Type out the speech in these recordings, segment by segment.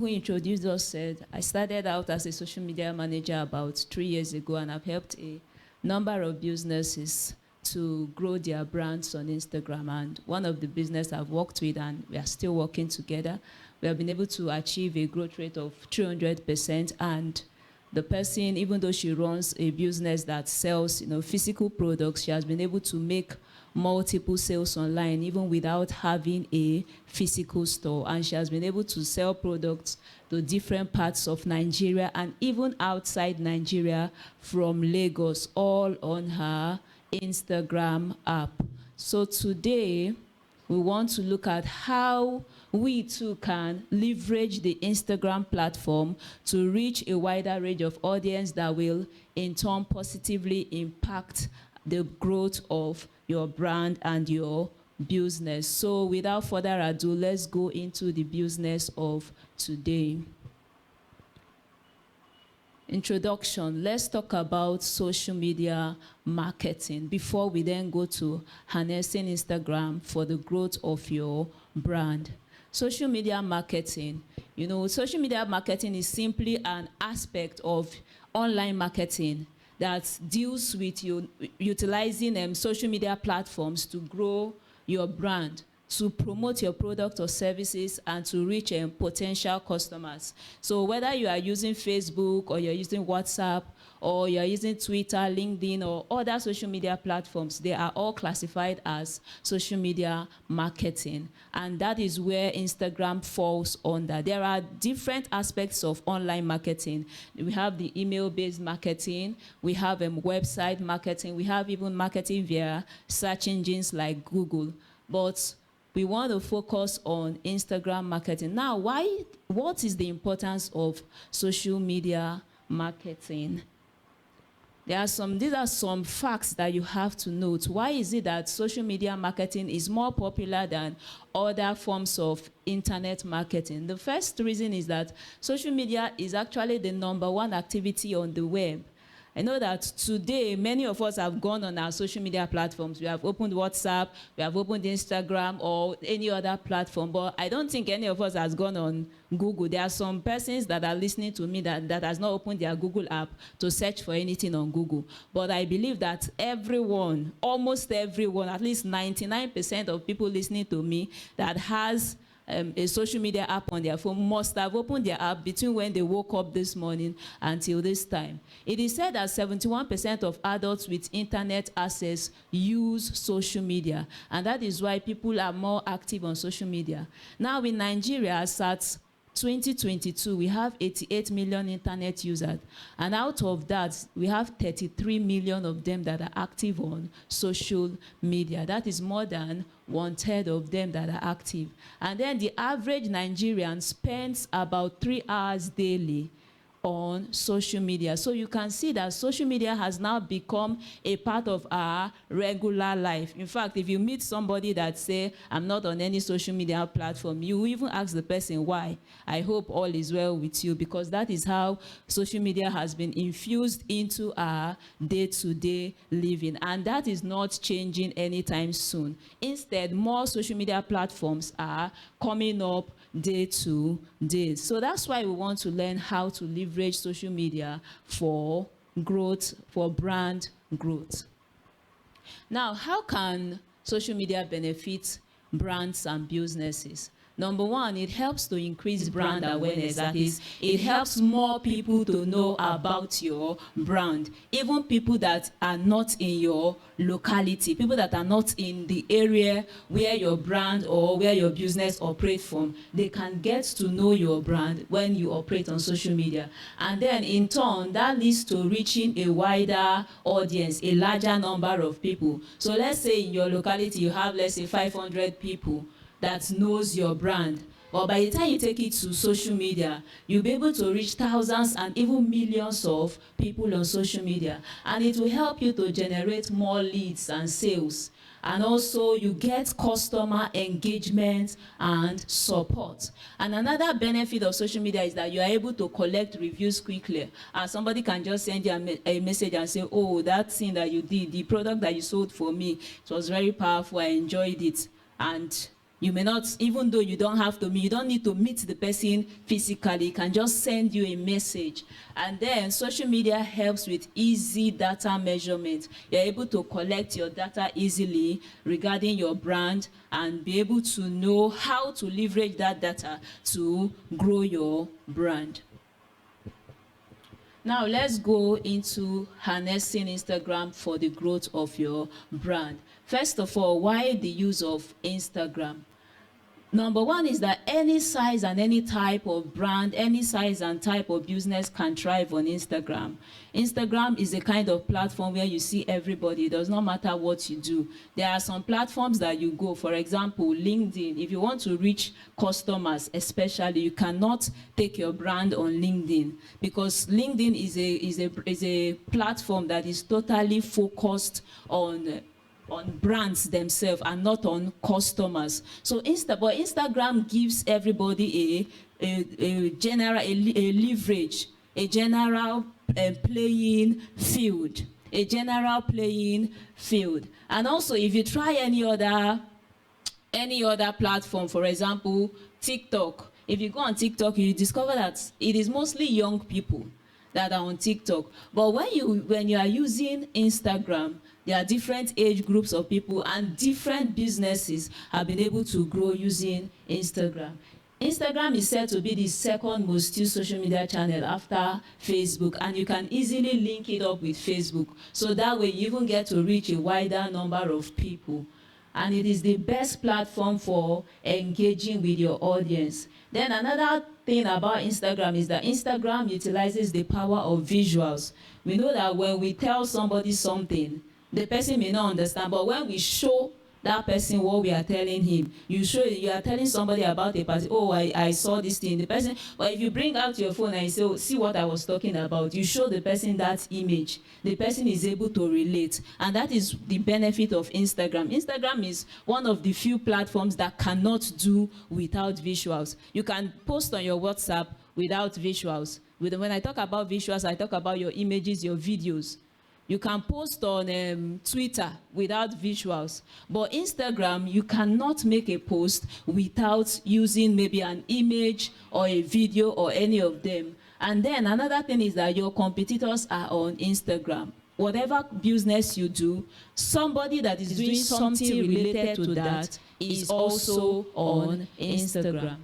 who introduced us said, I started out as a social media manager about 3 years ago, and I've helped a number of businesses to grow their brands on Instagram. And one of the business I've worked with, and we are still working together, we have been able to achieve a growth rate of 300%. And the person, even though she runs a business that sells, physical products, she has been able to make multiple sales online even without having a physical store. And she has been able to sell products to different parts of Nigeria and even outside Nigeria from Lagos, all on her Instagram app. So today, we want to look at how we too can leverage the Instagram platform to reach a wider range of audience that will in turn positively impact the growth of your brand and your business. So without further ado, let's go into the business of today. Introduction. Let's talk about social media marketing before we then go to harnessing Instagram for the growth of your brand. Social media marketing. Social media marketing is simply an aspect of online marketing that deals with you utilizing social media platforms to grow your brand, to promote your product or services, and to reach potential customers. So whether you are using Facebook or you're using WhatsApp or you're using Twitter, LinkedIn, or other social media platforms, they are all classified as social media marketing. And that is where Instagram falls under. There are different aspects of online marketing. We have the email-based marketing, we have website marketing, we have even marketing via search engines like Google. But we want to focus on Instagram marketing. Now, what is the importance of social media marketing? These are some facts that you have to note. Why is it that social media marketing is more popular than other forms of internet marketing? The first reason is that social media is actually the #1 activity on the web. I know that today, many of us have gone on our social media platforms. We have opened WhatsApp, we have opened Instagram, or any other platform, but I don't think any of us has gone on Google. There are some persons that are listening to me that has not opened their Google app to search for anything on Google. But I believe that everyone, almost everyone, at least 99% of people listening to me that has a social media app on their phone must have opened their app between when they woke up this morning until this time. It is said that 71% of adults with internet access use social media, and that is why people are more active on social media. Now in Nigeria, as at 2022, we have 88 million internet users, and out of that, we have 33 million of them that are active on social media. That is more than 1/3 of them that are active. And then the average Nigerian spends about 3 hours daily on social media. So you can see that social media has now become a part of our regular life. In fact, if you meet somebody that say, I'm not on any social media platform, you even ask the person why. I hope all is well with you, because that is how social media has been infused into our day-to-day living. And that is not changing anytime soon. Instead, more social media platforms are coming up day to day. So that's why we want to learn how to leverage social media for growth, for brand growth. Now, how can social media benefit brands and businesses? #1, it helps to increase brand awareness. That is, it helps more people to know about your brand. Even people that are not in your locality, people that are not in the area where your brand or where your business operates from, they can get to know your brand when you operate on social media. And then in turn, that leads to reaching a wider audience, a larger number of people. So let's say in your locality, you have, let's say, 500 people that knows your brand. But by the time you take it to social media, you'll be able to reach thousands and even millions of people on social media. And it will help you to generate more leads and sales. And also you get customer engagement and support. And another benefit of social media is that you are able to collect reviews quickly. And somebody can just send you a message and say, oh, that thing that you did, the product that you sold for me, it was very powerful, I enjoyed it. And You may not, even though you don't have to meet, you don't need to meet the person physically, it can just send you a message. And then social media helps with easy data measurement. You're able to collect your data easily regarding your brand and be able to know how to leverage that data to grow your brand. Now let's go into harnessing Instagram for the growth of your brand. First of all, why the use of Instagram? Number one is that any size and any type of brand, any size and type of business can thrive on Instagram. Instagram is a kind of platform where you see everybody. It does not matter what you do. There are some platforms that you go, for example, LinkedIn. If you want to reach customers, especially, you cannot take your brand on LinkedIn because LinkedIn is a platform that is totally focused on brands themselves and not on customers. So Instagram gives everybody a general leverage, a general playing field, And also, if you try any other platform, for example, TikTok. If you go on TikTok, you discover that it is mostly young people that are on TikTok. But when you are using Instagram, there are different age groups of people and different businesses have been able to grow using Instagram. Instagram is said to be the second most used social media channel after Facebook, and you can easily link it up with Facebook. So that way you even get to reach a wider number of people. And it is the best platform for engaging with your audience. Then another thing about Instagram is that Instagram utilizes the power of visuals. We know that when we tell somebody something, the person may not understand, but when we show that person what we are telling him, you are telling somebody about a person, oh, I saw this thing, the person, but if you bring out your phone and you say, oh, see what I was talking about, you show the person that image, the person is able to relate, and that is the benefit of Instagram. Instagram is one of the few platforms that cannot do without visuals. You can post on your WhatsApp without visuals. When I talk about visuals, I talk about your images, your videos. You can post on Twitter without visuals. But Instagram, you cannot make a post without using maybe an image or a video or any of them. And then another thing is that your competitors are on Instagram. Whatever business you do, somebody that is doing something related to that is also on Instagram.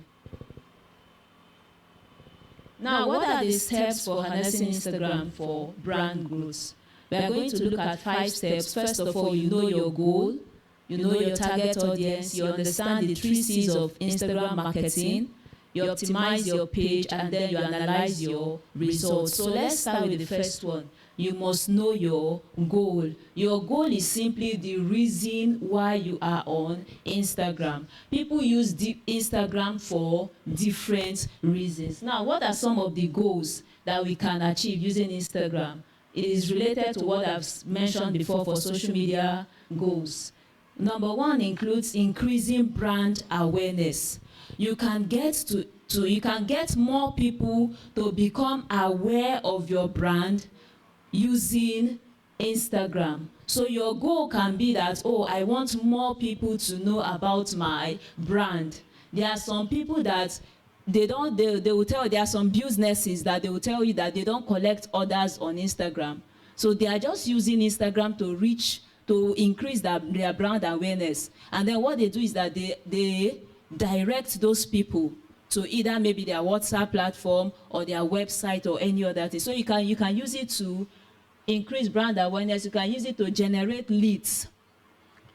Now, what are the steps for harnessing Instagram for brand growth? We are going to look at 5 steps. First of all, you know your goal, you know your target audience, you understand the 3 C's of Instagram marketing, you optimize your page, and then you analyze your results. So let's start with the first one. You must know your goal. Your goal is simply the reason why you are on Instagram. People use Instagram for different reasons. Now, what are some of the goals that we can achieve using Instagram? It is related to what I've mentioned before for social media goals. Number 1 includes increasing brand awareness. You can get more people to become aware of your brand using Instagram. So your goal can be that, oh, I want more people to know about my brand. There are some people that they will tell you, there are some businesses that they will tell you that they don't collect orders on Instagram. So they are just using Instagram to increase their brand awareness. And then what they do is that they direct those people to either maybe their WhatsApp platform or their website or any other thing. So you can use it to increase brand awareness. You can use it to generate leads.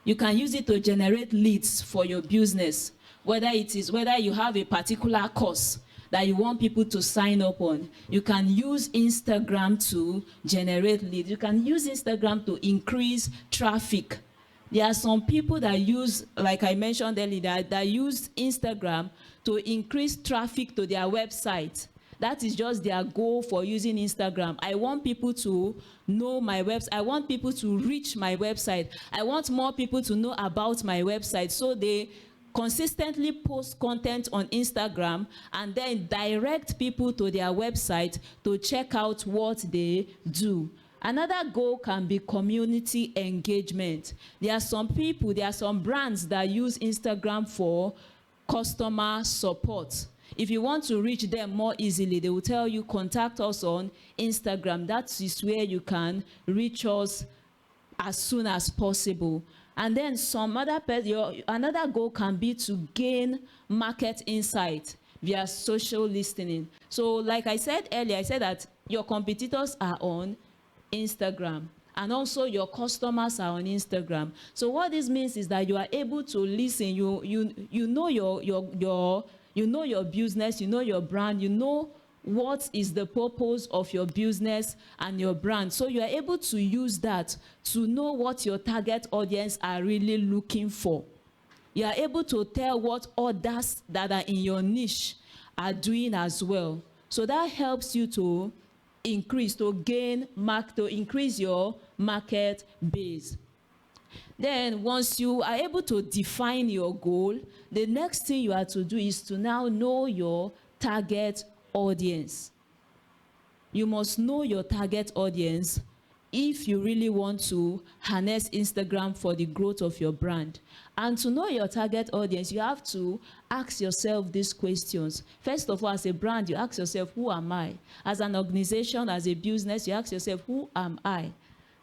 You can use it to generate leads for your business. Whether you have a particular course that you want people to sign up on, you can use Instagram to generate leads. You can use Instagram to increase traffic. There are some people that use, like I mentioned earlier, that use Instagram to increase traffic to their website. That is just their goal for using Instagram. I want people to know my website. I want people to reach my website. I want more people to know about my website. So they consistently post content on Instagram and then direct people to their website to check out what they do. Another goal can be community engagement. There are some people, there are some brands that use Instagram for customer support. If you want to reach them more easily, they will tell you, contact us on Instagram. That is where you can reach us as soon as possible. And then some other another goal can be to gain market insight via social listening. So like I said earlier, I said that your competitors are on Instagram, and also your customers are on Instagram. So what this means is that you are able to listen. You know your business, you know your brand, you know what is the purpose of your business and your brand. So you are able to use that to know what your target audience are really looking for. You are able to tell what others that are in your niche are doing as well. So that helps you to increase your market base. Then once you are able to define your goal, the next thing you have to do is to now know your target audience. You must know your target audience if you really want to harness Instagram for the growth of your brand. And to know your target audience, you have to ask yourself these questions. First of all, as a brand, you ask yourself, who am I? As an organization, as a business, you ask yourself, who am I?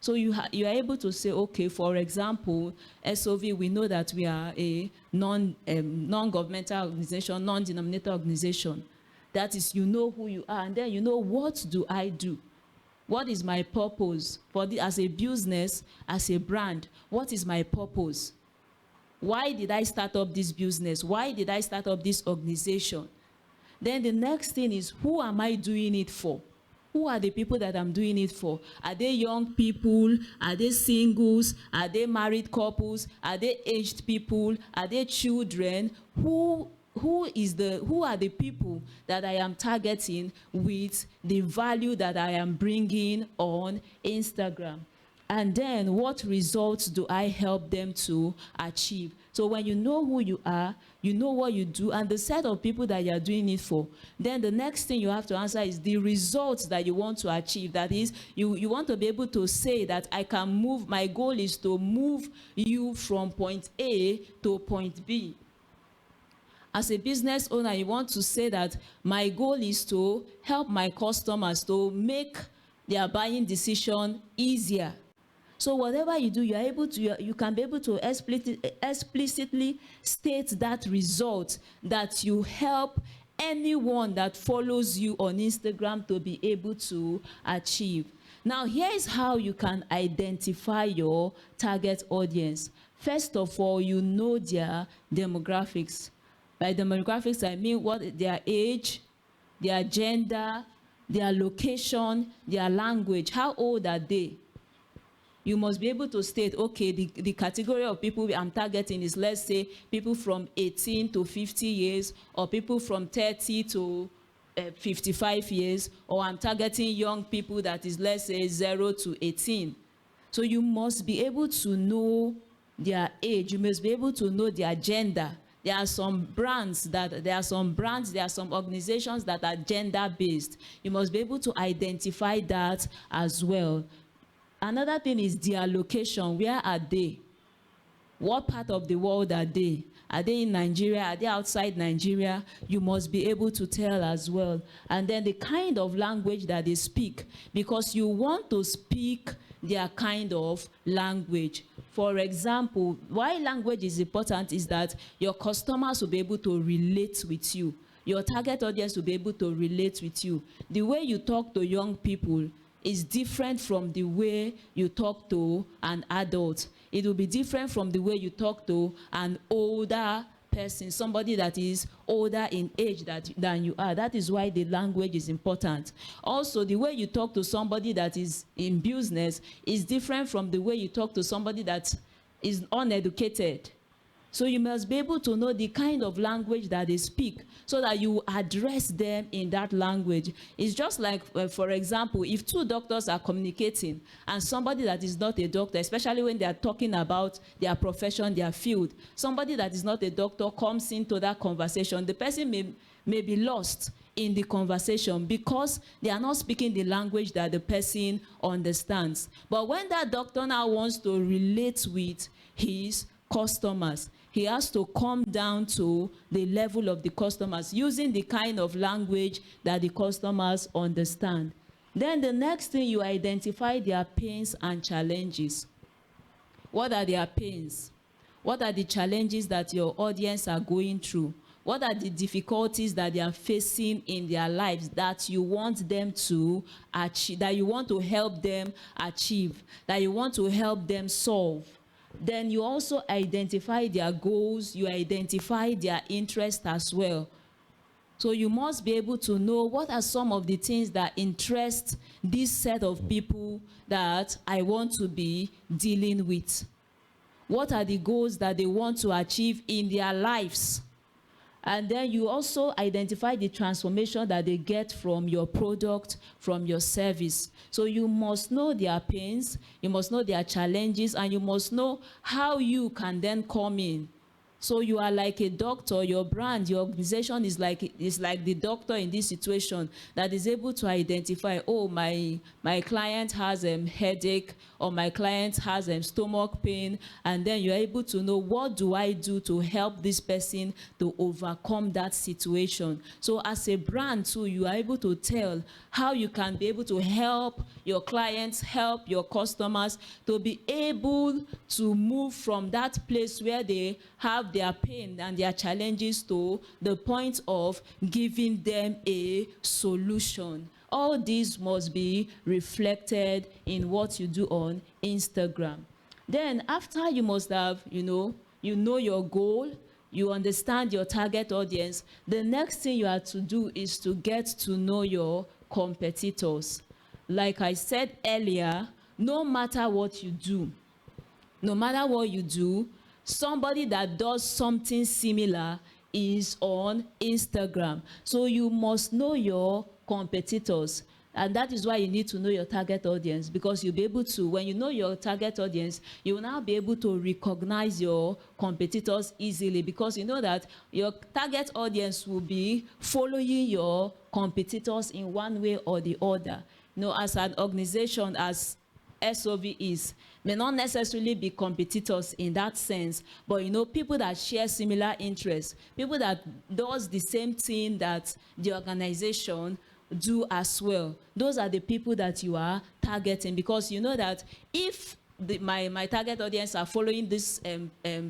So you are able to say, okay, for example, SOV, we know that we are a non-governmental organization, non-denominator organization. That is, you know who you are, and then you know, what do I do? What is my purpose as a business, as a brand? What is my purpose? Why did I start up this business? Why did I start up this organization? Then the next thing is, who am I doing it for? Who are the people that I'm doing it for? Are they young people? Are they singles? Are they married couples? Are they aged people? Are they children? Who are the people that I am targeting with the value that I am bringing on Instagram? And then what results do I help them to achieve? So when you know who you are, you know what you do, and the set of people that you are doing it for, then the next thing you have to answer is the results that you want to achieve. That is, you want to be able to say that I can move, my goal is to move you from point A to point B. As a business owner, you want to say that my goal is to help my customers to make their buying decision easier. So whatever you do, you can be able to explicitly state that result, that you help anyone that follows you on Instagram to be able to achieve. Now, here is how you can identify your target audience. First of all, you know their demographics. By demographics, I mean their age, their gender, their location, their language. How old are they? You must be able to state, okay, the category of people I'm targeting is, let's say, people from 18 to 50 years, or people from 30 to 55 years, or I'm targeting young people that is, let's say, 0 to 18. So you must be able to know their age. You must be able to know their gender. There are some organizations that are gender-based. You must be able to identify that as well. Another thing is their location. Where are they? What part of the world are they? Are they in Nigeria? Are they outside Nigeria? You must be able to tell as well. And then the kind of language that they speak, because you want to speak their kind of language. For example, why language is important is that your customers will be able to relate with you. Your target audience will be able to relate with you. The way you talk to young people is different from the way you talk to an adult. It will be different from the way you talk to an older person, somebody that is older in age than you are. That is why the language is important. Also, the way you talk to somebody that is in business is different from the way you talk to somebody that is uneducated. So you must be able to know the kind of language that they speak so that you address them in that language. It's just like, for example, if two doctors are communicating and somebody that is not a doctor, especially when they are talking about their profession, their field, somebody that is not a doctor comes into that conversation, the person may be lost in the conversation because they are not speaking the language that the person understands. But when that doctor now wants to relate with his customers, he has to come down to the level of the customers using the kind of language that the customers understand. Then the next thing, you identify their pains and challenges. What are their pains? What are the challenges that your audience are going through? What are the difficulties that they are facing in their lives that you want them to achieve, that you want to help them achieve, that you want to help them solve? Then you also identify their goals, you identify their interests as well. So you must be able to know what are some of the things that interest this set of people that I want to be dealing with. What are the goals that they want to achieve in their lives? And then you also identify the transformation that they get from your product, from your service. So you must know their pains, you must know their challenges, and you must know how you can then come in. So you are like a doctor, your brand, your organization is like the doctor in this situation that is able to identify, oh, my client has a headache, or my client has stomach pain, and then you're able to know, what do I do to help this person to overcome that situation? So as a brand too, you are able to tell how you can be able to help your clients, help your customers to be able to move from that place where they have their pain and their challenges to the point of giving them a solution. All these must be reflected in what you do on Instagram. Then after you must have, you know your goal, you understand your target audience, the next thing you have to do is to get to know your competitors. Like I said earlier, no matter what you do, somebody that does something similar is on Instagram. So you must know your competitors. And that is why you need to know your target audience, because you'll be able to, when you know your target audience, you will now be able to recognize your competitors easily, because you know that your target audience will be following your competitors in one way or the other. You know, as an organization, as SOV is, may not necessarily be competitors in that sense, but you know, people that share similar interests, people that does the same thing that the organization do as well. Those are the people that you are targeting, because you know that if my target audience are following these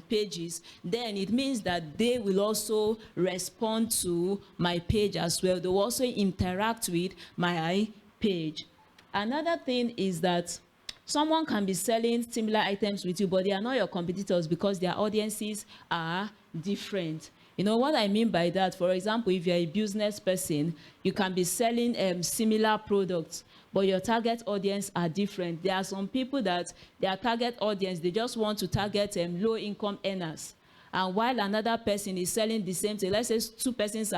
pages, then it means that they will also respond to my page as well. They will also interact with my page. Another thing is that someone can be selling similar items with you, but they are not your competitors because their audiences are different. You know what I mean by that? For example, if you're a business person, you can be selling similar products, but your target audience are different. There are some people that their target audience, they just want to target low-income earners. And while another person is selling the same thing, let's say two persons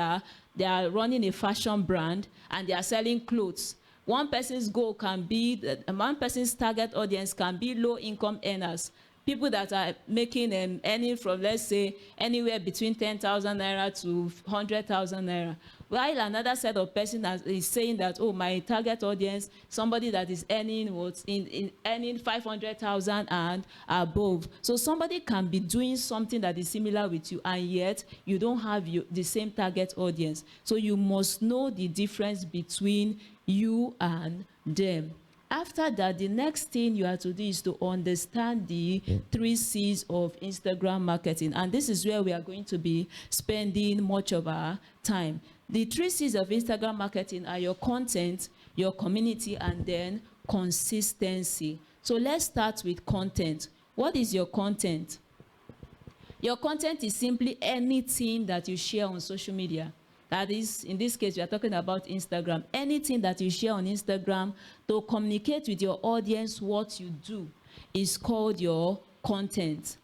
they are running a fashion brand and they are selling clothes. One person's goal can be, one person's target audience can be low-income earners, people that are making earning from, let's say, anywhere between 10,000 naira to 100,000 naira. While another set of person is saying that, oh, my target audience, somebody that is earning earning 500,000 and above. So somebody can be doing something that is similar with you, and yet you don't have the same target audience. So you must know the difference between you and them. After that, the next thing you have to do is to understand the 3 C's of Instagram marketing. And this is where we are going to be spending much of our time. The 3 C's of Instagram marketing are your content, your community, and then consistency. So let's start with content. What is your content? Your content is simply anything that you share on social media. That is, in this case, we are talking about Instagram. Anything that you share on Instagram to communicate with your audience what you do is called your content.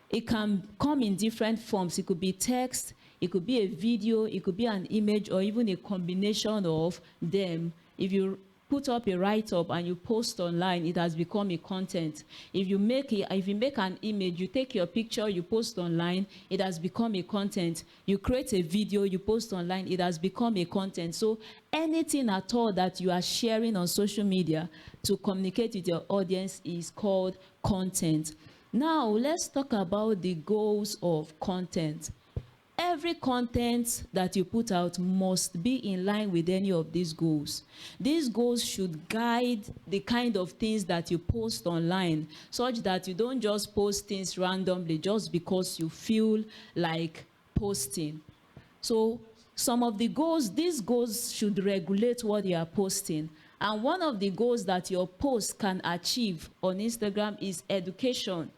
It can come in different forms. It could be text, it could be a video, it could be an image, or even a combination of them. If you put up a write-up and you post online, it has become a content. If you make an image, you take your picture, you post online, it has become a content. You create a video, you post online, it has become a content. So anything at all that you are sharing on social media to communicate with your audience is called content. Now, let's talk about the goals of content. Every content that you put out must be in line with any of these goals. These goals should guide the kind of things that you post online, such that you don't just post things randomly just because you feel like posting. So some of the goals, these goals should regulate what you are posting. And one of the goals that your post can achieve on Instagram is education.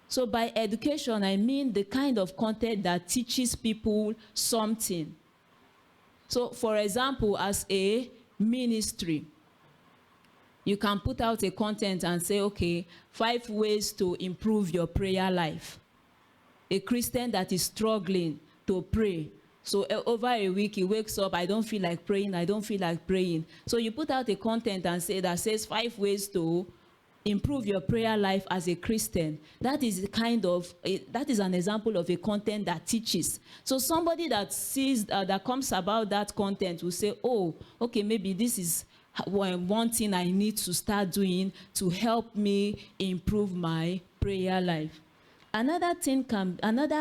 So by education, I mean the kind of content that teaches people something. So for example, as a ministry, you can put out a content and say, okay, 5 ways to improve your prayer life. A Christian that is struggling to pray. So over a week, he wakes up, I don't feel like praying, I don't feel like praying. So you put out a content and say that says 5 ways to improve your prayer life as a Christian. That is that is an example of a content that teaches. So somebody that sees that comes about that content will say, oh, okay, maybe this is one thing I need to start doing to help me improve my prayer life. Another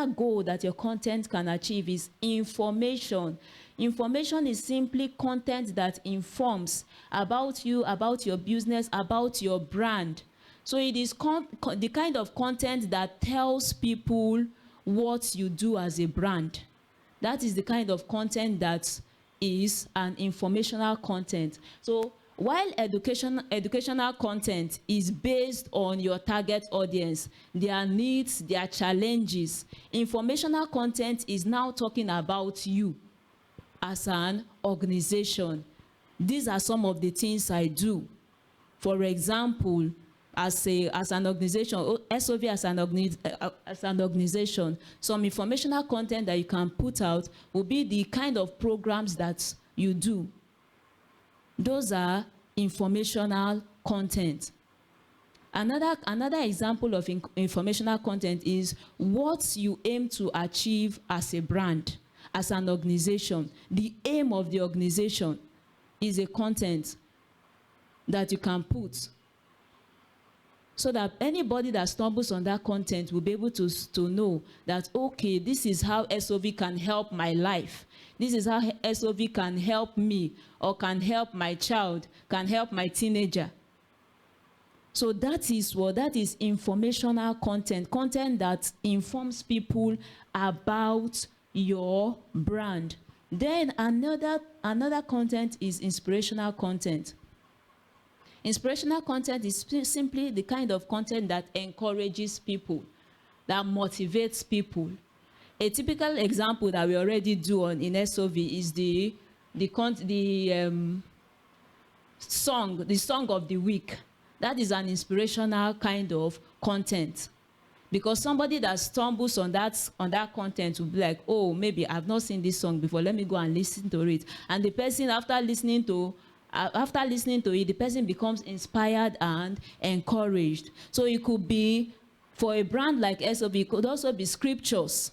goal that your content can achieve is information. Information is simply content that informs about you, about your business, about your brand. So it is the kind of content that tells people what you do as a brand. That is the kind of content that is an informational content. So while educational content is based on your target audience, their needs, their challenges, informational content is now talking about you as an organization. These are some of the things I do. For example, as an organization, SOV as an organization, some informational content that you can put out will be the kind of programs that you do. Those are informational content. Another example of informational content is what you aim to achieve as a brand, as an organization. The aim of the organization is a content that you can put so that anybody that stumbles on that content will be able to know that, okay, this is how SOV can help my life. This is how SOV can help me, or can help my child, can help my teenager. So that is informational content, content that informs people about your brand. Then another content is inspirational content. Inspirational content is simply the kind of content that encourages people, that motivates people. A typical example that we already do in SOV is the song of the week. That is an inspirational kind of content. Because somebody that stumbles on that content will be like, oh, maybe I've not seen this song before, let me go and listen to it. And the person, after listening to it, the person becomes inspired and encouraged. So it could be, for a brand like SOV, it could also be scriptures.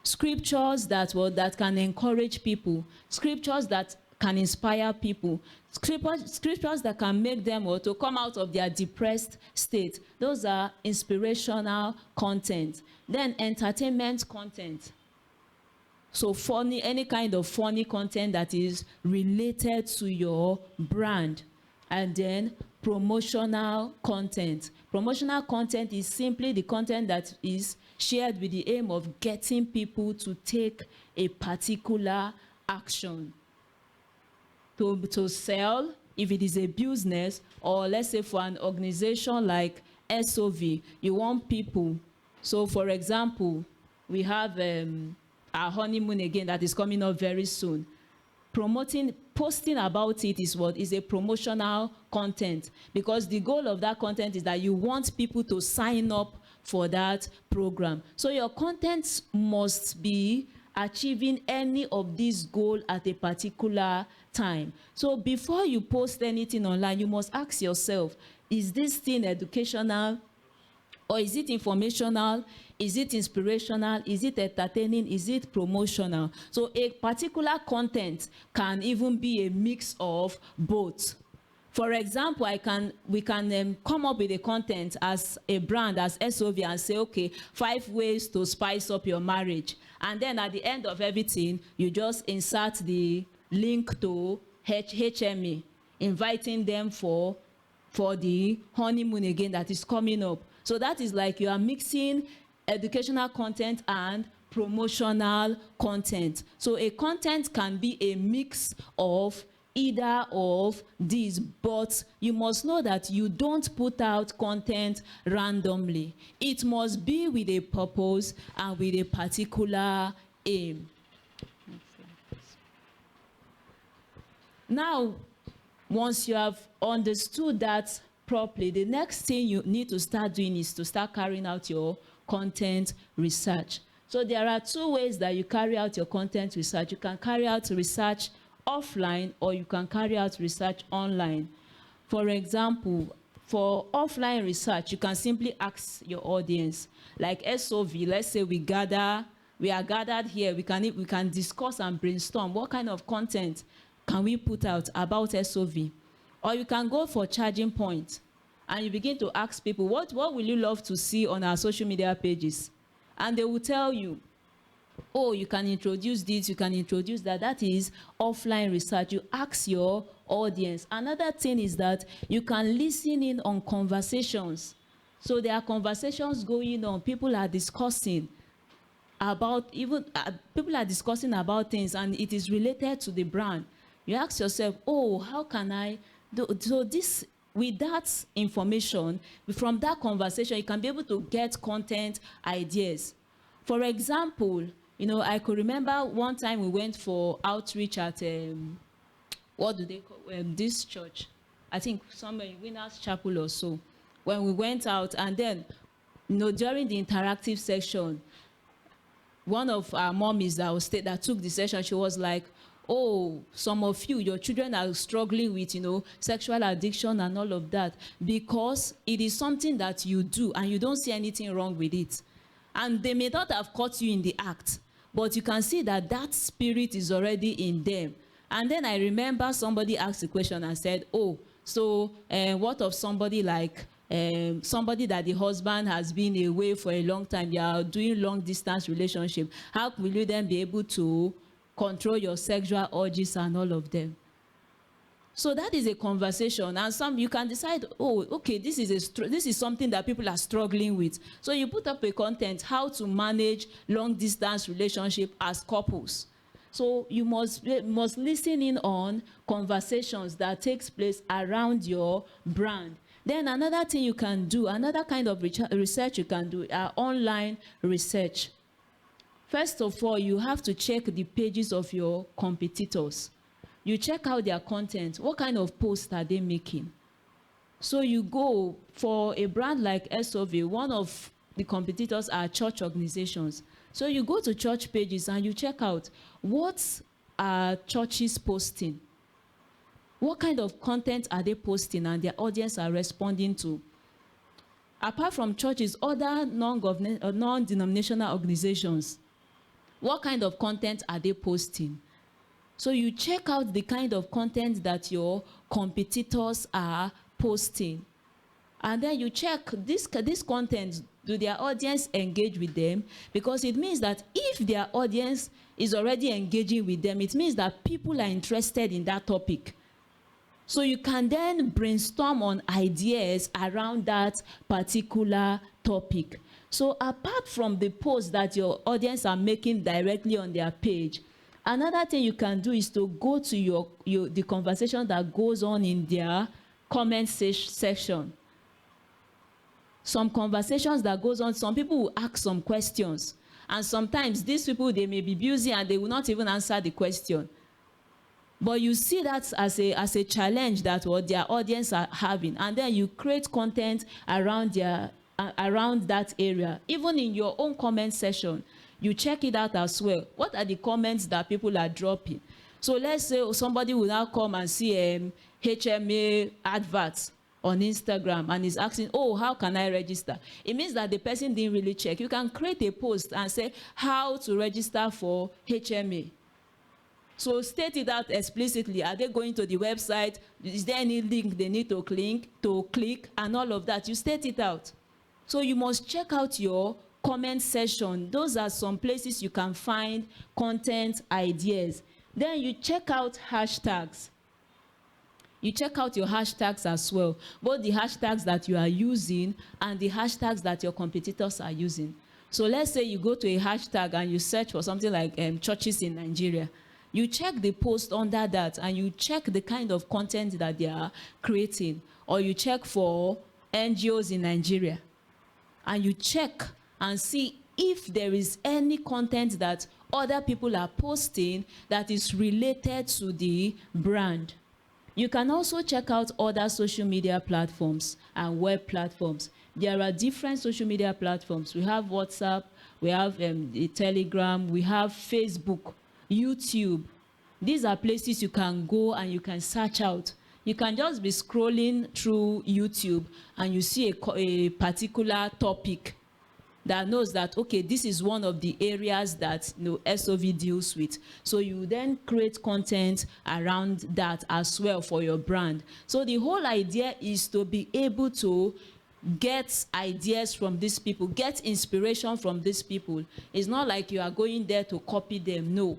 Scriptures that can encourage people. Scriptures that can inspire people. Scriptures that can make them to come out of their depressed state. Those are inspirational content. Then entertainment content. So funny, any kind of funny content that is related to your brand. And then promotional content. Promotional content is simply the content that is shared with the aim of getting people to take a particular action. To sell, if it is a business, or let's say for an organization like SOV, you want people. So for example, we have our honeymoon again that is coming up very soon. Posting about it is a promotional content, because the goal of that content is that you want people to sign up for that program. So your content must be achieving any of these goals at a particular time. So before you post anything online, you must ask yourself, is this thing educational, or is it informational? Is it inspirational? Is it entertaining? Is it promotional? So a particular content can even be a mix of both. For example, we can come up with a content as a brand, as SOV, and say, okay, 5 ways to spice up your marriage. And then at the end of everything, you just insert the link to HME, inviting them for the honeymoon again that is coming up. So that is like you are mixing educational content and promotional content. So a content can be a mix of either of these, but you must know that you don't put out content randomly. It must be with a purpose and with a particular aim. Now, once you have understood that properly, the next thing you need to start doing is to start carrying out your content research. So there are 2 ways that you carry out your content research. You can carry out research offline, or you can carry out research online. For example, for offline research, you can simply ask your audience, like SOV, let's say we are gathered here, we can discuss and brainstorm what kind of content can we put out about SOV. Or you can go for charging point and you begin to ask people, what will you love to see on our social media pages? And they will tell you, oh, you can introduce this, you can introduce that. That is offline research. You ask your audience. Another thing is that you can listen in on conversations. So there are conversations going on. People are discussing about things, and it is related to the brand. You ask yourself, oh, how can I do so? This, with that information, from that conversation, you can be able to get content ideas. For example, I could remember one time we went for outreach at what do they call this church? I think somewhere in Winners Chapel or so. When we went out, and then during the interactive section, one of our mommies that took the session, she was like, oh, some of your children are struggling with, sexual addiction and all of that, because it is something that you do and you don't see anything wrong with it. And they may not have caught you in the act, but you can see that that spirit is already in them. And then I remember somebody asked a question and said, oh, so what of somebody like somebody that the husband has been away for a long time, you are doing long distance relationship, how will you then be able to control your sexual urges and all of them? So that is a conversation, and you can decide, oh, okay, this is something that people are struggling with. So you put up a content, how to manage long distance relationship as couples. So you must listen in on conversations that takes place around your brand. Then another thing you can do, another kind of research you can do, are online research. First of all, you have to check the pages of your competitors. You check out their content. What kind of posts are they making? So you go for a brand like SOV, one of the competitors are church organizations. So you go to church pages and you check out what are churches posting. What kind of content are they posting and their audience are responding to? Apart from churches, other non-denominational organizations, what kind of content are they posting? So you check out the kind of content that your competitors are posting. And then you check this content, do their audience engage with them? Because it means that if their audience is already engaging with them, it means that people are interested in that topic. So you can then brainstorm on ideas around that particular topic. So apart from the posts that your audience are making directly on their page, another thing you can do is to go to the conversation that goes on in their comment section. Some conversations that goes on, some people will ask some questions. And sometimes these people, they may be busy and they will not even answer the question. But you see that as a challenge that what their audience are having. And then you create content around that area. Even in your own comment section, you check it out as well. What are the comments that people are dropping? So let's say somebody will now come and see HMA adverts on Instagram and is asking, oh, how can I register? It means that the person didn't really check. You can create a post and say how to register for HMA. So state it out explicitly. Are they going to the website? Is there any link they need to click and all of that? You state it out. So you must check out your comment section. Those are some places you can find content ideas. Then you check out hashtags. You check out your hashtags as well, both the hashtags that you are using and the hashtags that your competitors are using. So let's say you go to a hashtag and you search for something like churches in Nigeria. You check the post under that and you check the kind of content that they are creating, or you check for NGOs in Nigeria and you check and see if there is any content that other people are posting that is related to the brand. You can also check out other social media platforms and web platforms. There are different social media platforms. We have WhatsApp, we have the Telegram, we have Facebook, YouTube. These are places you can go and you can search out. You can just be scrolling through YouTube and you see a particular topic that knows that, okay, this is one of the areas that SOV deals with. So you then create content around that as well for your brand. So the whole idea is to be able to get ideas from these people, get inspiration from these people. It's not like you are going there to copy them. No.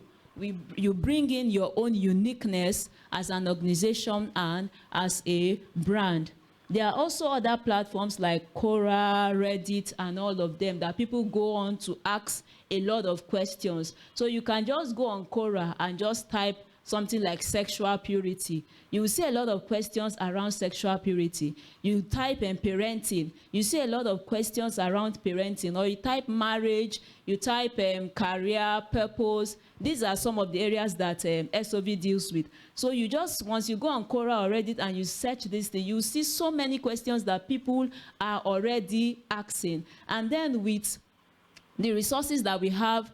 You bring in your own uniqueness as an organization and as a brand. There are also other platforms like Quora, Reddit, and all of them that people go on to ask a lot of questions. So you can just go on Quora and just type something like sexual purity. You will see a lot of questions around sexual purity. You type in parenting, you see a lot of questions around parenting. Or you type marriage, you type career, purpose. These are some of the areas that SOV deals with. So you just, once you go on Quora or Reddit and you search this thing, you see so many questions that people are already asking. And then with the resources that we have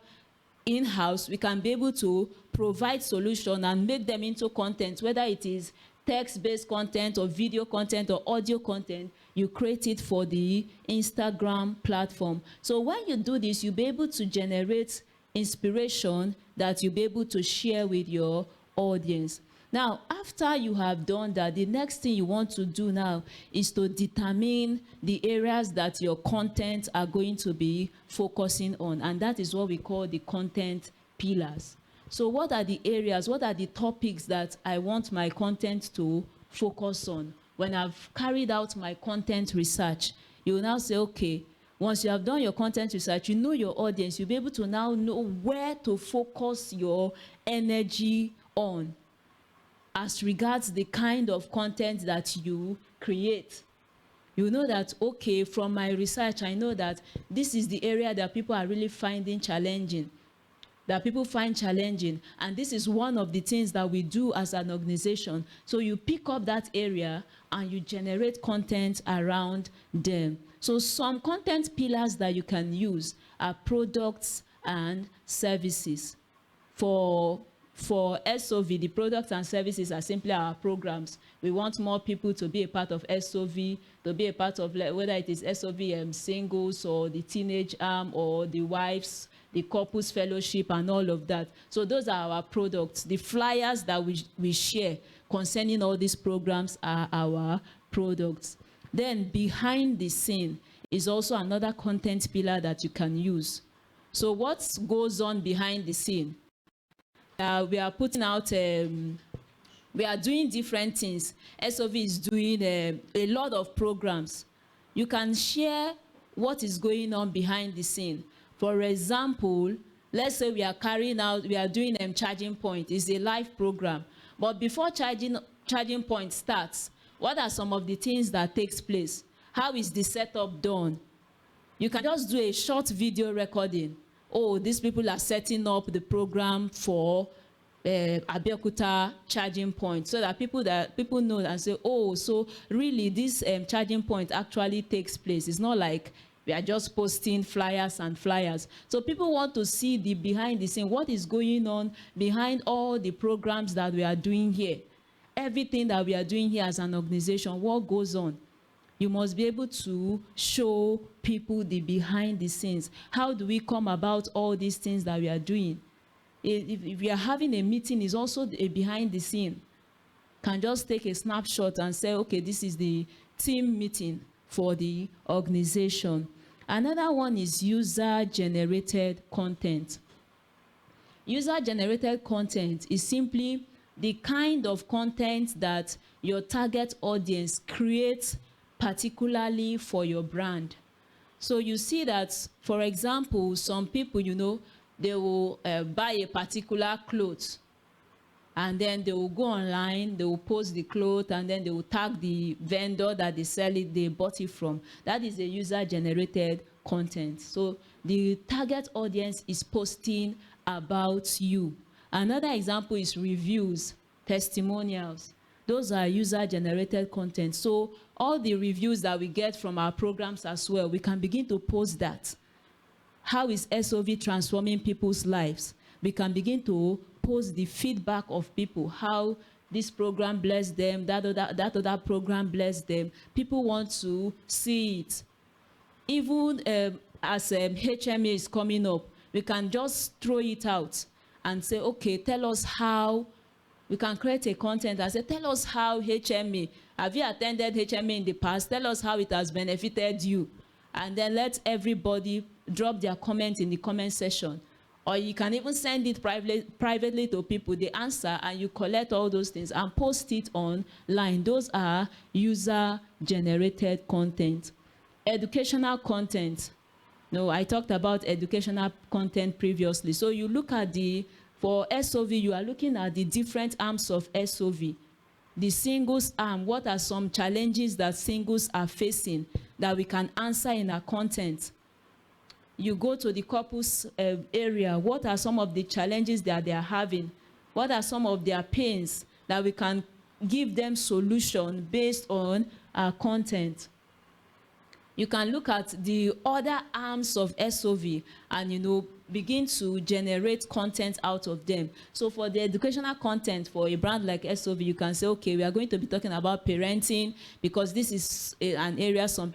in-house, we can be able to provide solution and make them into content, whether it is text-based content or video content or audio content. You create it for the Instagram platform. So when you do this, you'll be able to generate inspiration that you'll be able to share with your audience. Now, after you have done that, the next thing you want to do now is to determine the areas that your content are going to be focusing on. And that is what we call the content pillars. So what are the areas, what are the topics that I want my content to focus on? When I've carried out my content research, you will now say, okay, once you have done your content research, you know your audience, you'll be able to now know where to focus your energy on as regards the kind of content that you create. You know that, okay, from my research, I know that this is the area that people are really finding challenging, and this is one of the things that we do as an organization. So you pick up that area and you generate content around them. So some content pillars that you can use are products and services. For SOV, the products and services are simply our programs. We want more people to be a part of SOV, to be a part of, whether it is SOV singles or the teenage arm or the wives, the couples fellowship and all of that. So those are our products. The flyers that we share concerning all these programs are our products. Then behind the scene is also another content pillar that you can use. So what goes on behind the scene? We are putting out, we are doing different things. SOV is doing a lot of programs. You can share what is going on behind the scene. For example, let's say we are doing Charging Point. It's a live program. But before Charging Point starts, what are some of the things that takes place? How is the setup done? You can just do a short video recording. Oh, these people are setting up the program for Abeokuta Charging Point, so that people know and say, oh, so really this charging point actually takes place. It's not like We are just posting flyers and flyers. So people want to see the behind the scene, what is going on behind all the programs that we are doing here. Everything that we are doing here as an organization, what goes on. You must be able to show people the behind the scenes. How do we come about all these things that we are doing? If we are having a meeting, is also a behind the scene. Can just take a snapshot and say, okay, this is the team meeting for the organization. Another one is user-generated content. User-generated content is simply the kind of content that your target audience creates particularly for your brand. So you see that, for example, some people, you know, they will buy a particular clothes, and then they will go online, they will post the clothes, and then they will tag the vendor that they sell it, they bought it from. That is a user-generated content. So the target audience is posting about you. Another example is reviews, testimonials. Those are user-generated content. So all the reviews that we get from our programs as well, we can begin to post that. How is SOV transforming people's lives? We can begin to post the feedback of people, how this program blessed them, that other program blessed them. People want to see it. Even as HMA is coming up, we can just throw it out and say, okay, tell us how. We can create a content and say, tell us how HMA, have you attended HMA in the past? Tell us how it has benefited you. And then let everybody drop their comment in the comment section. Or you can even send it privately to people, they answer, and you collect all those things and post it online. Those are user-generated content. Educational content. No, I talked about educational content previously. So you look at for SOV, you are looking at the different arms of SOV. The singles arm, what are some challenges that singles are facing that we can answer in our content? You go to the couples area, what are some of the challenges that they are having? What are some of their pains that we can give them solution based on our content? You can look at the other arms of SOV and, you know, begin to generate content out of them. So for the educational content for a brand like SOV, you can say, okay, we are going to be talking about parenting because this is an area some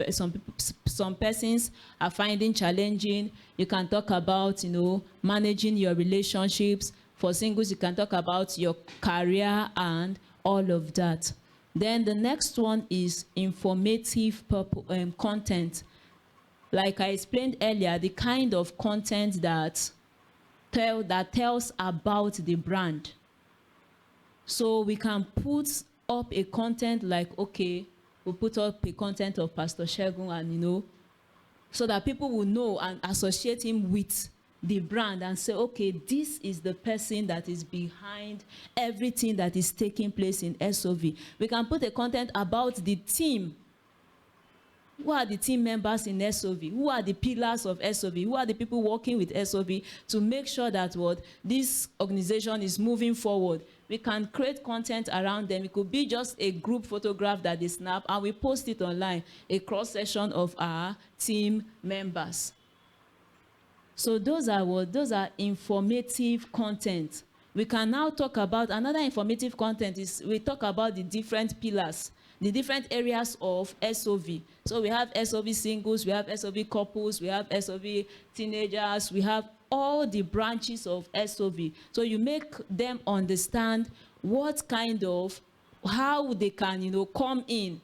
persons are finding challenging. You can talk about, you know, managing your relationships. For singles, you can talk about your career and all of that. Then the next one is informative content. Like I explained earlier, the kind of content that tells about the brand. So we can put up a content like, okay, we'll put up a content of Pastor Segun, and, you know, so that people will know and associate him with the brand and say, okay, this is the person that is behind everything that is taking place in SOV. We can put a content about the team. Who are the team members in SOV? Who are the pillars of SOV? Who are the people working with SOV to make sure that what this organization is moving forward? We can create content around them. It could be just a group photograph that they snap and we post it online, a cross-section of our team members. So those are informative content. We can now talk about another informative content is we talk about the different pillars, the different areas of SOV. So we have SOV singles, we have SOV couples, we have SOV teenagers, we have all the branches of SOV. So you make them understand what kind of, how they can, you know, come in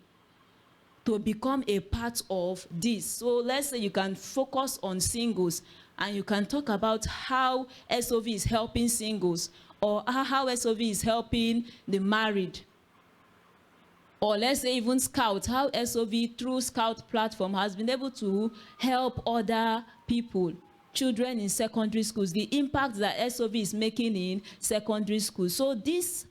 to become a part of this. So let's say you can focus on singles and you can talk about how SOV is helping singles, or how SOV is helping the married. Or let's say even Scout, how SOV through Scout platform has been able to help other people, children in secondary schools, the impact that SOV is making in secondary schools. So these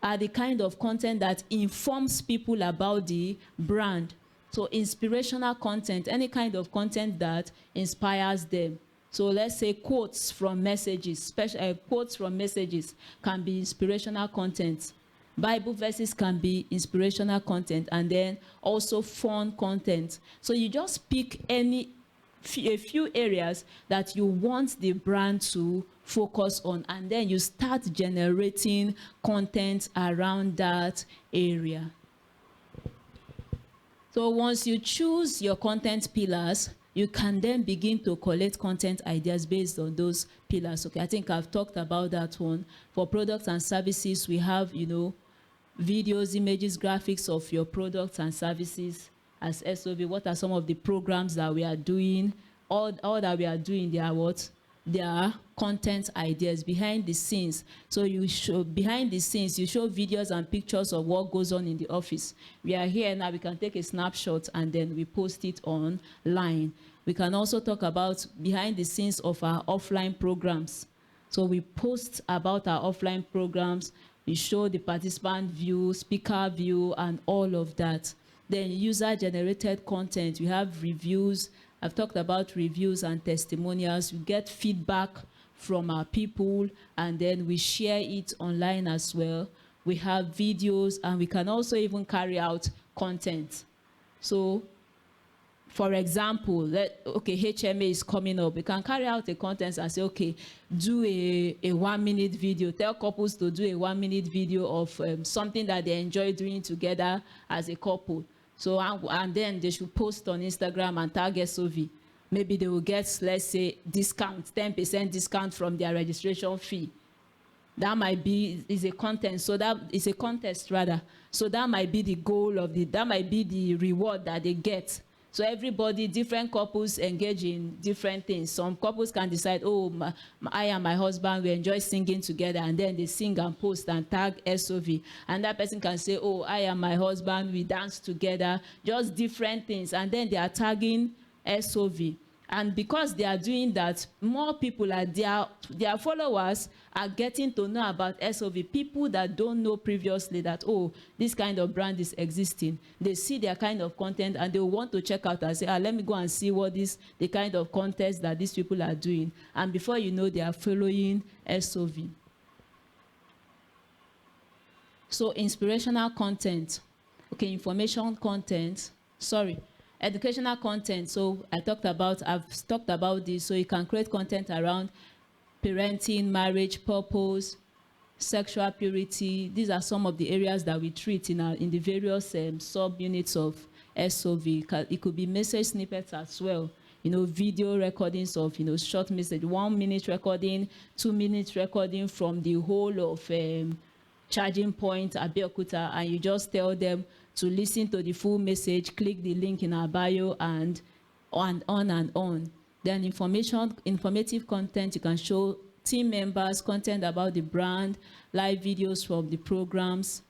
are the kind of content that informs people about the brand. So inspirational content, any kind of content that inspires them. So let's say quotes from messages, quotes from messages can be inspirational content. Bible verses can be inspirational content, and then also fun content. So you just pick any a few areas that you want the brand to focus on, and then you start generating content around that area. So once you choose your content pillars, you can then begin to collect content ideas based on those pillars. Okay, I think I've talked about that one. For products and services, we have, videos, images, graphics of your products and services as SOV. What are some of the programs that we are doing? All that we are doing, they are what? They are content ideas behind the scenes. So you show behind the scenes, you show videos and pictures of what goes on in the office. We are here now, we can take a snapshot and then we post it online. We can also talk about behind the scenes of our offline programs. So we post about our offline programs, we show the participant view, speaker view, and all of that. Then user-generated content, we have reviews. I've talked about reviews and testimonials. We get feedback from our people, and then we share it online as well. We have videos, and we can also even carry out content. So, for example, HMA is coming up. We can carry out a content and say, okay, do a 1-minute video. Tell couples to do a 1-minute video of something that they enjoy doing together as a couple. So, and then they should post on Instagram and tag SOV. Maybe they will get, let's say, discount, 10% discount from their registration fee. That might be, is a content, so that is a contest rather. So that might be the goal of that might be the reward that they get. So everybody, different couples engage in different things. Some couples can decide, oh, I and my husband, we enjoy singing together, and then they sing and post and tag SOV. And that person can say, oh, I and my husband, we dance together, just different things. And then they are tagging SOV. And because they are doing that, more people are their followers are getting to know about SOV. People that don't know previously that, oh, this kind of brand is existing. They see their kind of content and they want to check out and say, let me go and see what the kind of contest that these people are doing. And before you know, they are following SOV. So inspirational content, okay, information content, educational content. So I've talked about this. So you can create content around parenting, marriage, purpose, sexual purity. These are some of the areas that we treat in the various sub-units of SOV. It could be message snippets as well. Video recordings of, short message, 1-minute recording, 2-minute recording from the whole of Charging Point, Abeokuta, and you just tell them to listen to the full message, click the link in our bio, and on and on. Then informative content, you can show team members content about the brand, live videos from the programs,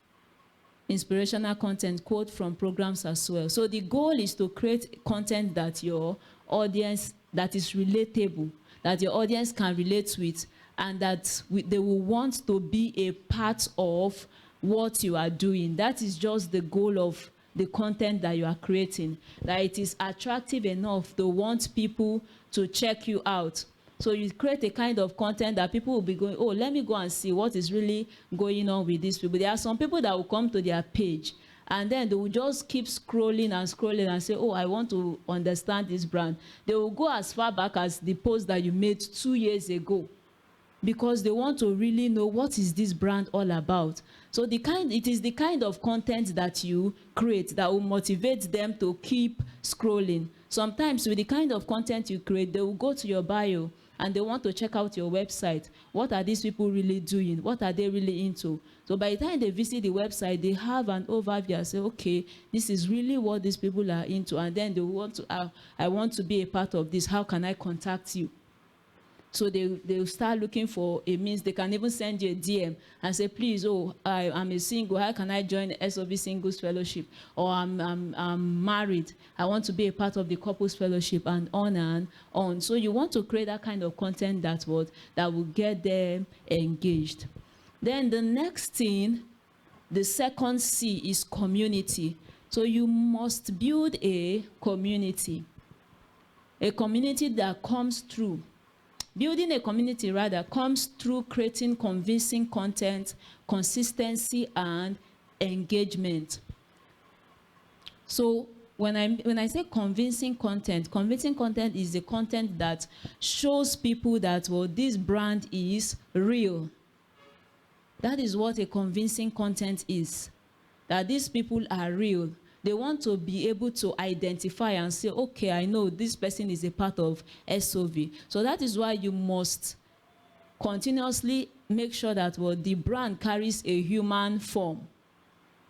inspirational content, quote from programs as well. So the goal is to create content that your audience, that is relatable, that your audience can relate with, and that they will want to be a part of what you are doing. That is just the goal of the content that you are creating, that it is attractive enough to want people to check you out. So you create a kind of content that people will be going, oh, let me go and see what is really going on with these people. There are some people that will come to their page and then they will just keep scrolling and say, oh, I want to understand this brand. They will go as far back as the post that you made 2 years ago, because they want to really know what is this brand all about. So it is the kind of content that you create that will motivate them to keep scrolling. Sometimes with the kind of content you create, they will go to your bio and they want to check out your website. What are these people really doing? What are they really into? So by the time they visit the website, they have an overview and say, okay, this is really what these people are into. And then they want to, I want to be a part of this. How can I contact you? So they'll start looking for a means. They can even send you a DM and say, please, oh, I'm a single. How can I join SOV Singles Fellowship? Or I'm married. I want to be a part of the Couples Fellowship, and on. So you want to create that kind of content that will get them engaged. Then the next thing, the second C, is community. So you must build a community that comes through. Building a community, rather, comes through creating convincing content, consistency, and engagement. So when I say convincing content is the content that shows people that, well, this brand is real. That is what a convincing content is. That these people are real. They want to be able to identify and say, okay, I know this person is a part of SOV. So that is why you must continuously make sure that, well, the brand carries a human form.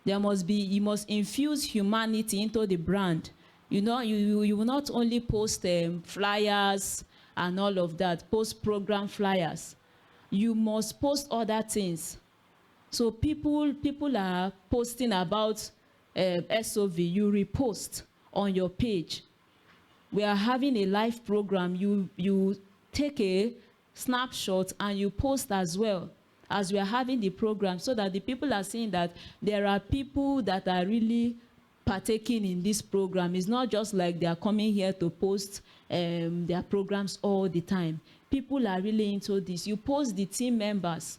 You must infuse humanity into the brand. You know, you will not only post flyers and all of that, post program flyers. You must post other things. So people are posting about SOV, you repost on your page. We are having a live program, you take a snapshot and you post as well as we are having the program, so that the people are seeing that there are people that are really partaking in this program. It's not just like they are coming here to post their programs all the time. People are really into this. You post the team members,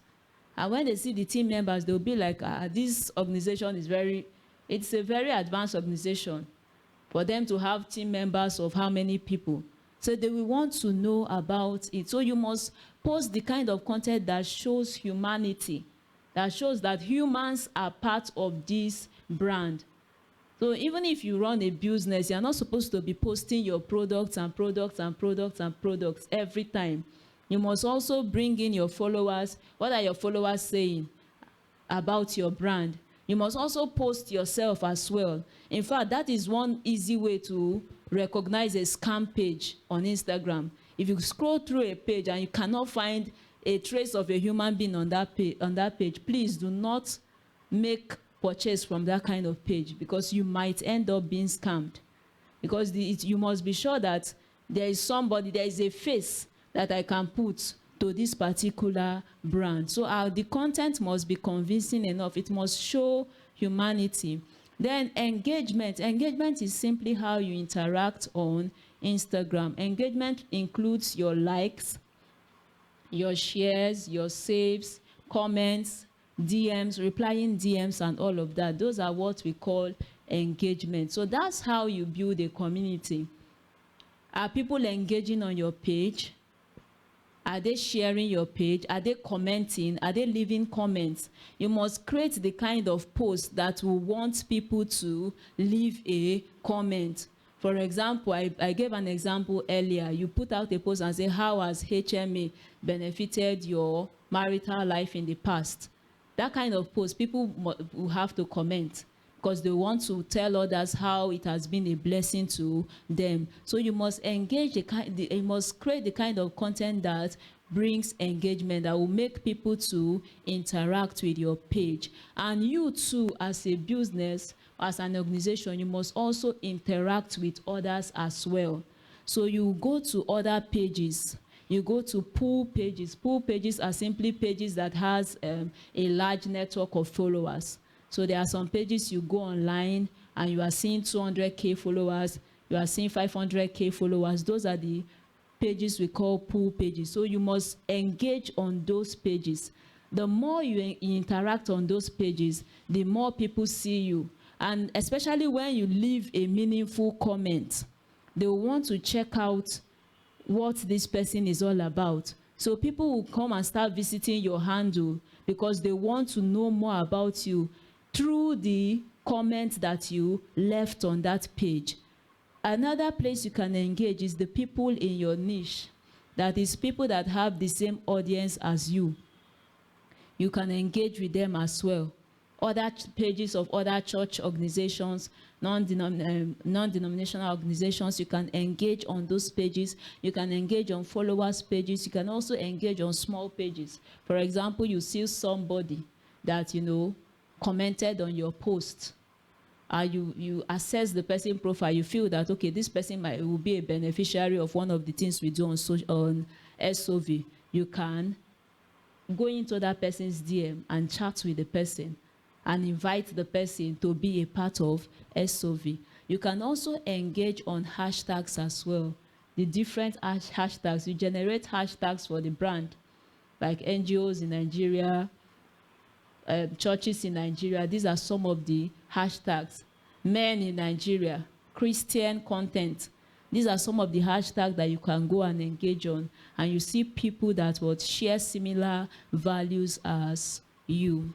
and when they see the team members, they'll be like, this organization is it's a very advanced organization. For them to have team members of how many people? So they will want to know about it. So you must post the kind of content that shows humanity, that shows that humans are part of this brand. So even if you run a business, you're not supposed to be posting your products and products and products and products every time. You must also bring in your followers. What are your followers saying about your brand? You must also post yourself as well. In fact, that is one easy way to recognize a scam page on Instagram. If you scroll through a page and you cannot find a trace of a human being on that page, please do not make purchase from that kind of page, because you might end up being scammed. Because you must be sure that there is a face that I can put to this particular brand. So the content must be convincing enough. It must show humanity. Then engagement. Engagement is simply how you interact on Instagram. Engagement includes your likes, your shares, your saves, comments, DMs, replying DMs, and all of that. Those are what we call engagement. So that's how you build a community. Are people engaging on your page? Are they sharing your page? Are they commenting? Are they leaving comments? You must create the kind of post that will want people to leave a comment. For example, I gave an example earlier. You put out a post and say, how has HMA benefited your marital life in the past? That kind of post, people will have to comment, because they want to tell others how it has been a blessing to them. So you must engage you must create the kind of content that brings engagement, that will make people to interact with your page. And you too, as a business, as an organization, you must also interact with others as well. So you go to other pages. You go to pool pages. Pool pages are simply pages that has a large network of followers. So there are some pages you go online and you are seeing 200K followers, you are seeing 500K followers. Those are the pages we call pool pages. So you must engage on those pages. The more you interact on those pages, the more people see you. And especially when you leave a meaningful comment, they will want to check out what this person is all about. So people will come and start visiting your handle because they want to know more about you through the comment that you left on that page. Another place you can engage is the people in your niche. That is, people that have the same audience as you. You can engage with them as well. Other pages of other church organizations, non-denominational organizations, you can engage on those pages. You can engage on followers pages. You can also engage on small pages. For example, you see somebody that, commented on your post. You assess the person profile. You feel that, okay, this person will be a beneficiary of one of the things we do on SOV. You can go into that person's DM and chat with the person and invite the person to be a part of SOV. You can also engage on hashtags as well. The different hashtags. You generate hashtags for the brand, like NGOs in Nigeria, churches in Nigeria. These are some of the hashtags. Men in Nigeria, Christian content. These are some of the hashtags that you can go and engage on, and you see people that would share similar values as you.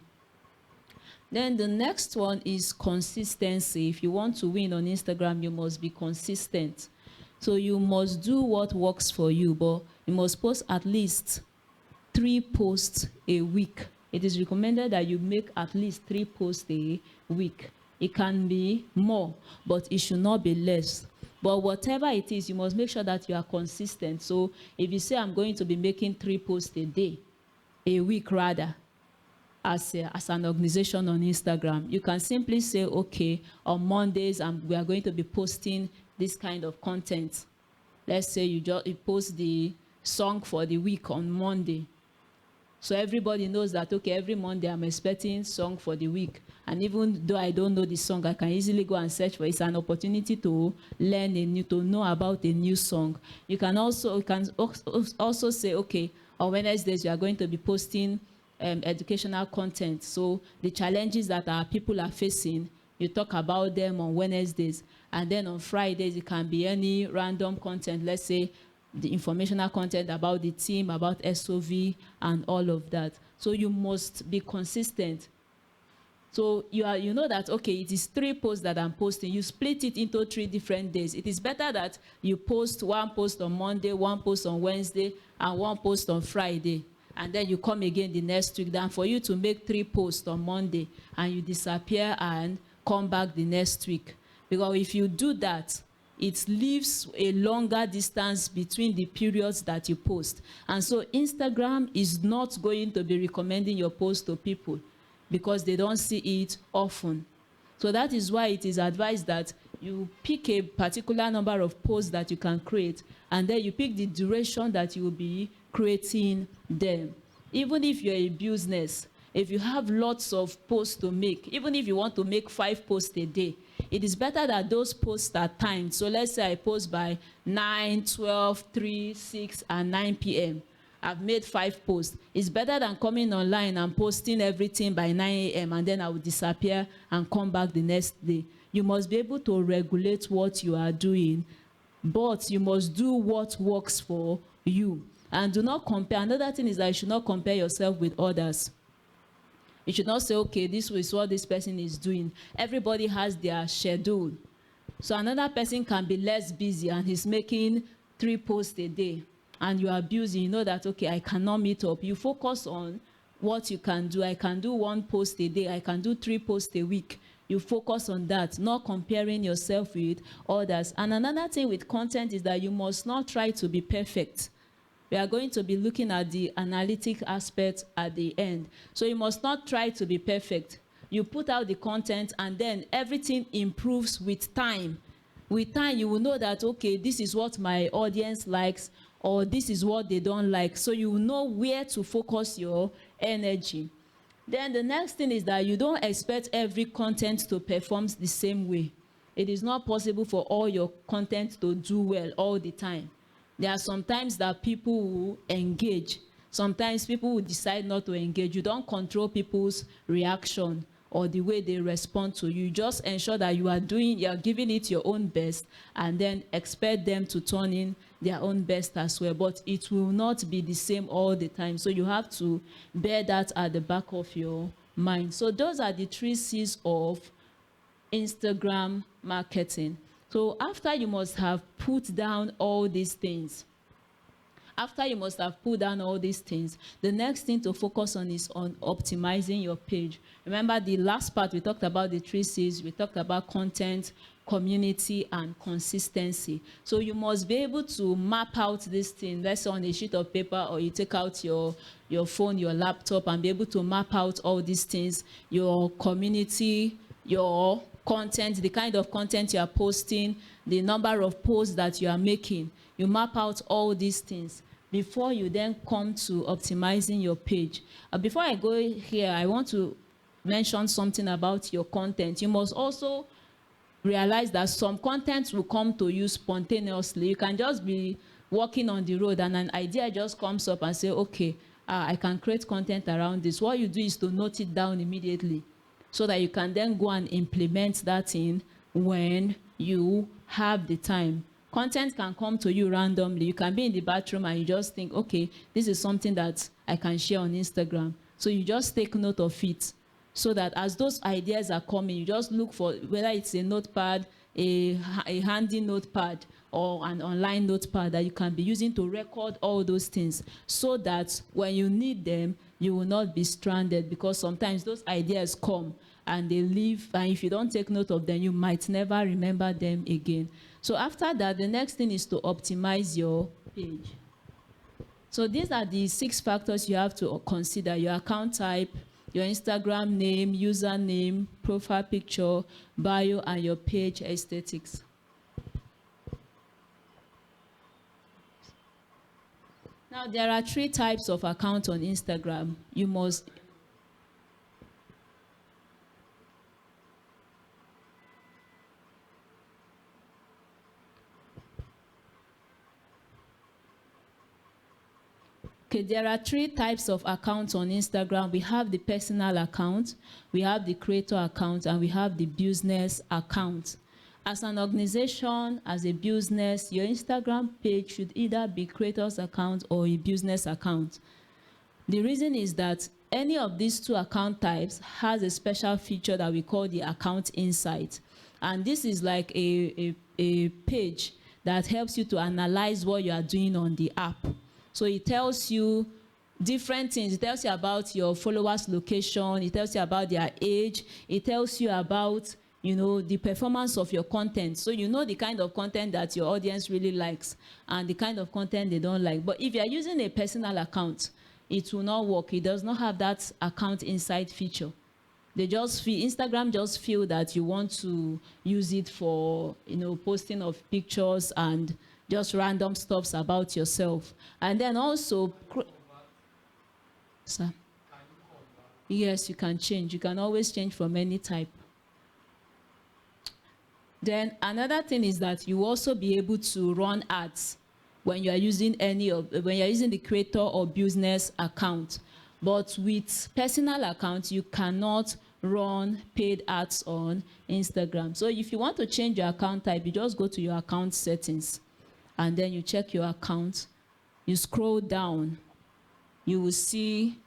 Then the next one is consistency. If you want to win on Instagram, you must be consistent. So you must do what works for you, but you must post at least 3 posts a week. It is recommended that you make at least 3 posts a week. It can be more, but it should not be less. But whatever it is, you must make sure that you are consistent. So if you say, I'm going to be making 3 posts a day, a week rather, as an organization on Instagram, you can simply say, okay, on Mondays, we are going to be posting this kind of content. Let's say you post the song for the week on Monday. So everybody knows that, okay, every Monday I'm expecting song for the week. And even though I don't know the song, I can easily go and search for it. It's an opportunity to learn to know about a new song. You can also say, okay, on Wednesdays, you are going to be posting educational content. So the challenges that our people are facing, you talk about them on Wednesdays. And then on Fridays, it can be any random content. Let's say the informational content about the team, about SOV, and all of that. So you must be consistent. So you know that, okay, it is 3 posts that I'm posting. You split it into 3 different days. It is better that you post 1 post on Monday, 1 post on Wednesday, and 1 post on Friday. And then you come again the next week. Than for you to make 3 posts on Monday and you disappear and come back the next week. Because if you do that, it leaves a longer distance between the periods that you post. And so Instagram is not going to be recommending your post to people because they don't see it often. So that is why it is advised that you pick a particular number of posts that you can create, and then you pick the duration that you will be creating them. Even if you're a business, if you have lots of posts to make, even if you want to make 5 posts a day, it is better that those posts are timed. So let's say I post by 9, 12, 3, 6, and 9 p.m. I've made 5 posts. It's better than coming online and posting everything by 9 a.m. and then I will disappear and come back the next day. You must be able to regulate what you are doing, but you must do what works for you. And do not compare. Another thing is that you should not compare yourself with others. You should not say, okay, this is what this person is doing. Everybody has their schedule. So another person can be less busy and he's making 3 posts a day. And you are busy, you know that, okay, I cannot meet up. You focus on what you can do. I can do 1 post a day. I can do 3 posts a week. You focus on that, not comparing yourself with others. And another thing with content is that you must not try to be perfect. We are going to be looking at the analytic aspect at the end. So you must not try to be perfect. You put out the content and then everything improves with time. With time, you will know that, okay, this is what my audience likes, or this is what they don't like. So you will know where to focus your energy. Then the next thing is that you don't expect every content to perform the same way. It is not possible for all your content to do well all the time. There are sometimes that people will engage. Sometimes people will decide not to engage. You don't control people's reaction or the way they respond to you. Just ensure that you are giving it your own best, and then expect them to turn in their own best as well. But it will not be the same all the time. So you have to bear that at the back of your mind. So those are the 3 C's of Instagram marketing. So after you must have put down all these things, the next thing to focus on is on optimizing your page. Remember the last part, we talked about the 3 C's. We talked about content, community, and consistency. So you must be able to map out this thing, let's say on a sheet of paper, or you take out your phone, your laptop, and be able to map out all these things, your community, your content, the kind of content you are posting, the number of posts that you are making. You map out all these things before you then come to optimizing your page. Before I go here, I want to mention something about your content. You must also realize that some content will come to you spontaneously. You can just be walking on the road and an idea just comes up and say, okay, I can create content around this. What you do is to note it down immediately, so that you can then go and implement that in when you have the time. Content can come to you randomly. You can be in the bathroom and you just think, okay, this is something that I can share on Instagram. So you just take note of it, so that as those ideas are coming, you just look for whether it's a notepad, a handy notepad, or an online notepad that you can be using to record all those things, so that when you need them, you will not be stranded, because sometimes those ideas come and they leave, and if you don't take note of them, you might never remember them again. So after that, the next thing is to optimize your page. So these are the 6 factors you have to consider: your account type, your Instagram name, username, profile picture, bio, and your page aesthetics. Now, there are 3 types of accounts on Instagram. You must... Okay, there are 3 types of accounts on Instagram. We have the personal account, we have the creator account, and we have the business account. As an organization, as a business, your Instagram page should either be creator's account or a business account. The reason is that any of these 2 account types has a special feature that we call the account insight. And this is like a page that helps you to analyze what you are doing on the app. So it tells you different things. It tells you about your followers' location. It tells you about their age. It tells you about, you know, the performance of your content. So you know the kind of content that your audience really likes and the kind of content they don't like. But if you're using a personal account, it will not work. It does not have that account insight feature. They just feel, Instagram just feel that you want to use it for, you know, posting of pictures and just random stuffs about yourself. And then also, sir? Yes, you can change. You can always change from any type. Then another thing is that you also be able to run ads when you are using when you're using the creator or business account. But with personal account, you cannot run paid ads on Instagram. So if you want to change your account type, you just go to your account settings and then you check your account. You scroll down, you will see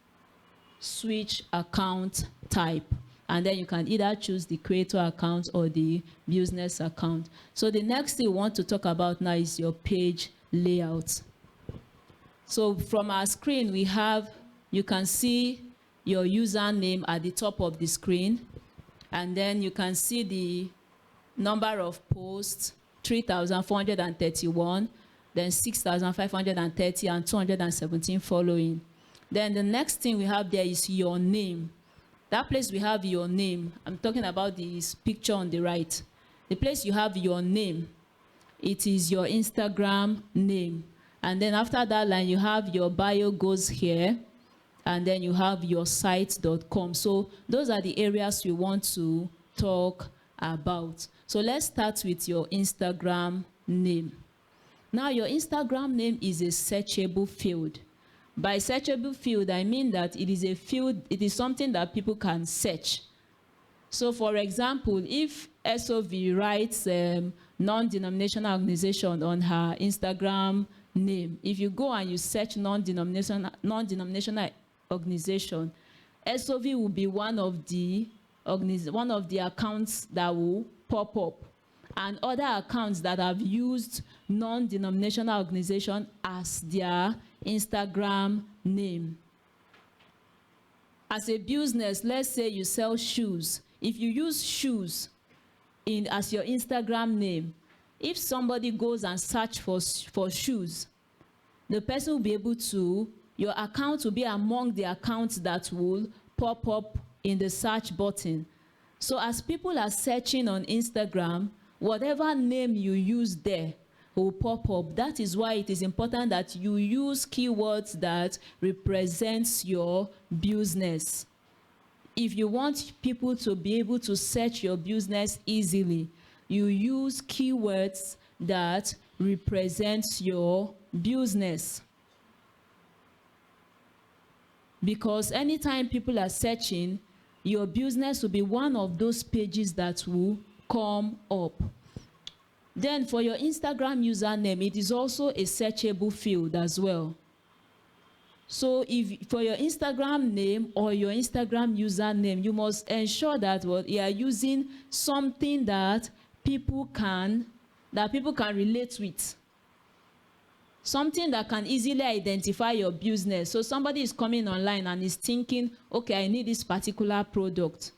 switch account type, and then you can either choose the creator account or the business account. So the next thing we want to talk about now is your page layout. So from our screen, we have, you can see your username at the top of the screen, and then you can see the number of posts, 3,431, then 6,530, and 217 following. Then the next thing we have there is your name. That place we have your name. I'm talking about this picture on the right. The place you have your name, it is your Instagram name. And then after that line, you have your bio goes here, and then you have your site.com. So those are the areas we want to talk about. So let's start with your Instagram name. Now, your Instagram name is a searchable field. By searchable field, I mean that it is a field, it is something that people can search. So for example, if SOV writes non-denominational organization on her Instagram name, if you go and you search non-denominational organization, SOV will be one of the accounts that will pop up, and other accounts that have used non-denominational organization as their Instagram name. As a business, let's say you sell shoes. If you use shoes as your Instagram name, if somebody goes and search for shoes, the person will be able to, your account will be among the accounts that will pop up in the search button. So as people are searching on Instagram, whatever name you use there will pop up. That is why it is important that you use keywords that represents your business. If you want people to be able to search your business easily, you use keywords that represents your business. Because anytime people are searching, your business will be one of those pages that will come up. Then for your Instagram username, it is also a searchable field as well. So if for your Instagram name or your Instagram username, you must ensure that you are using something that people can relate with. Something that can easily identify your business. So somebody is coming online and is thinking, okay, I need this particular product,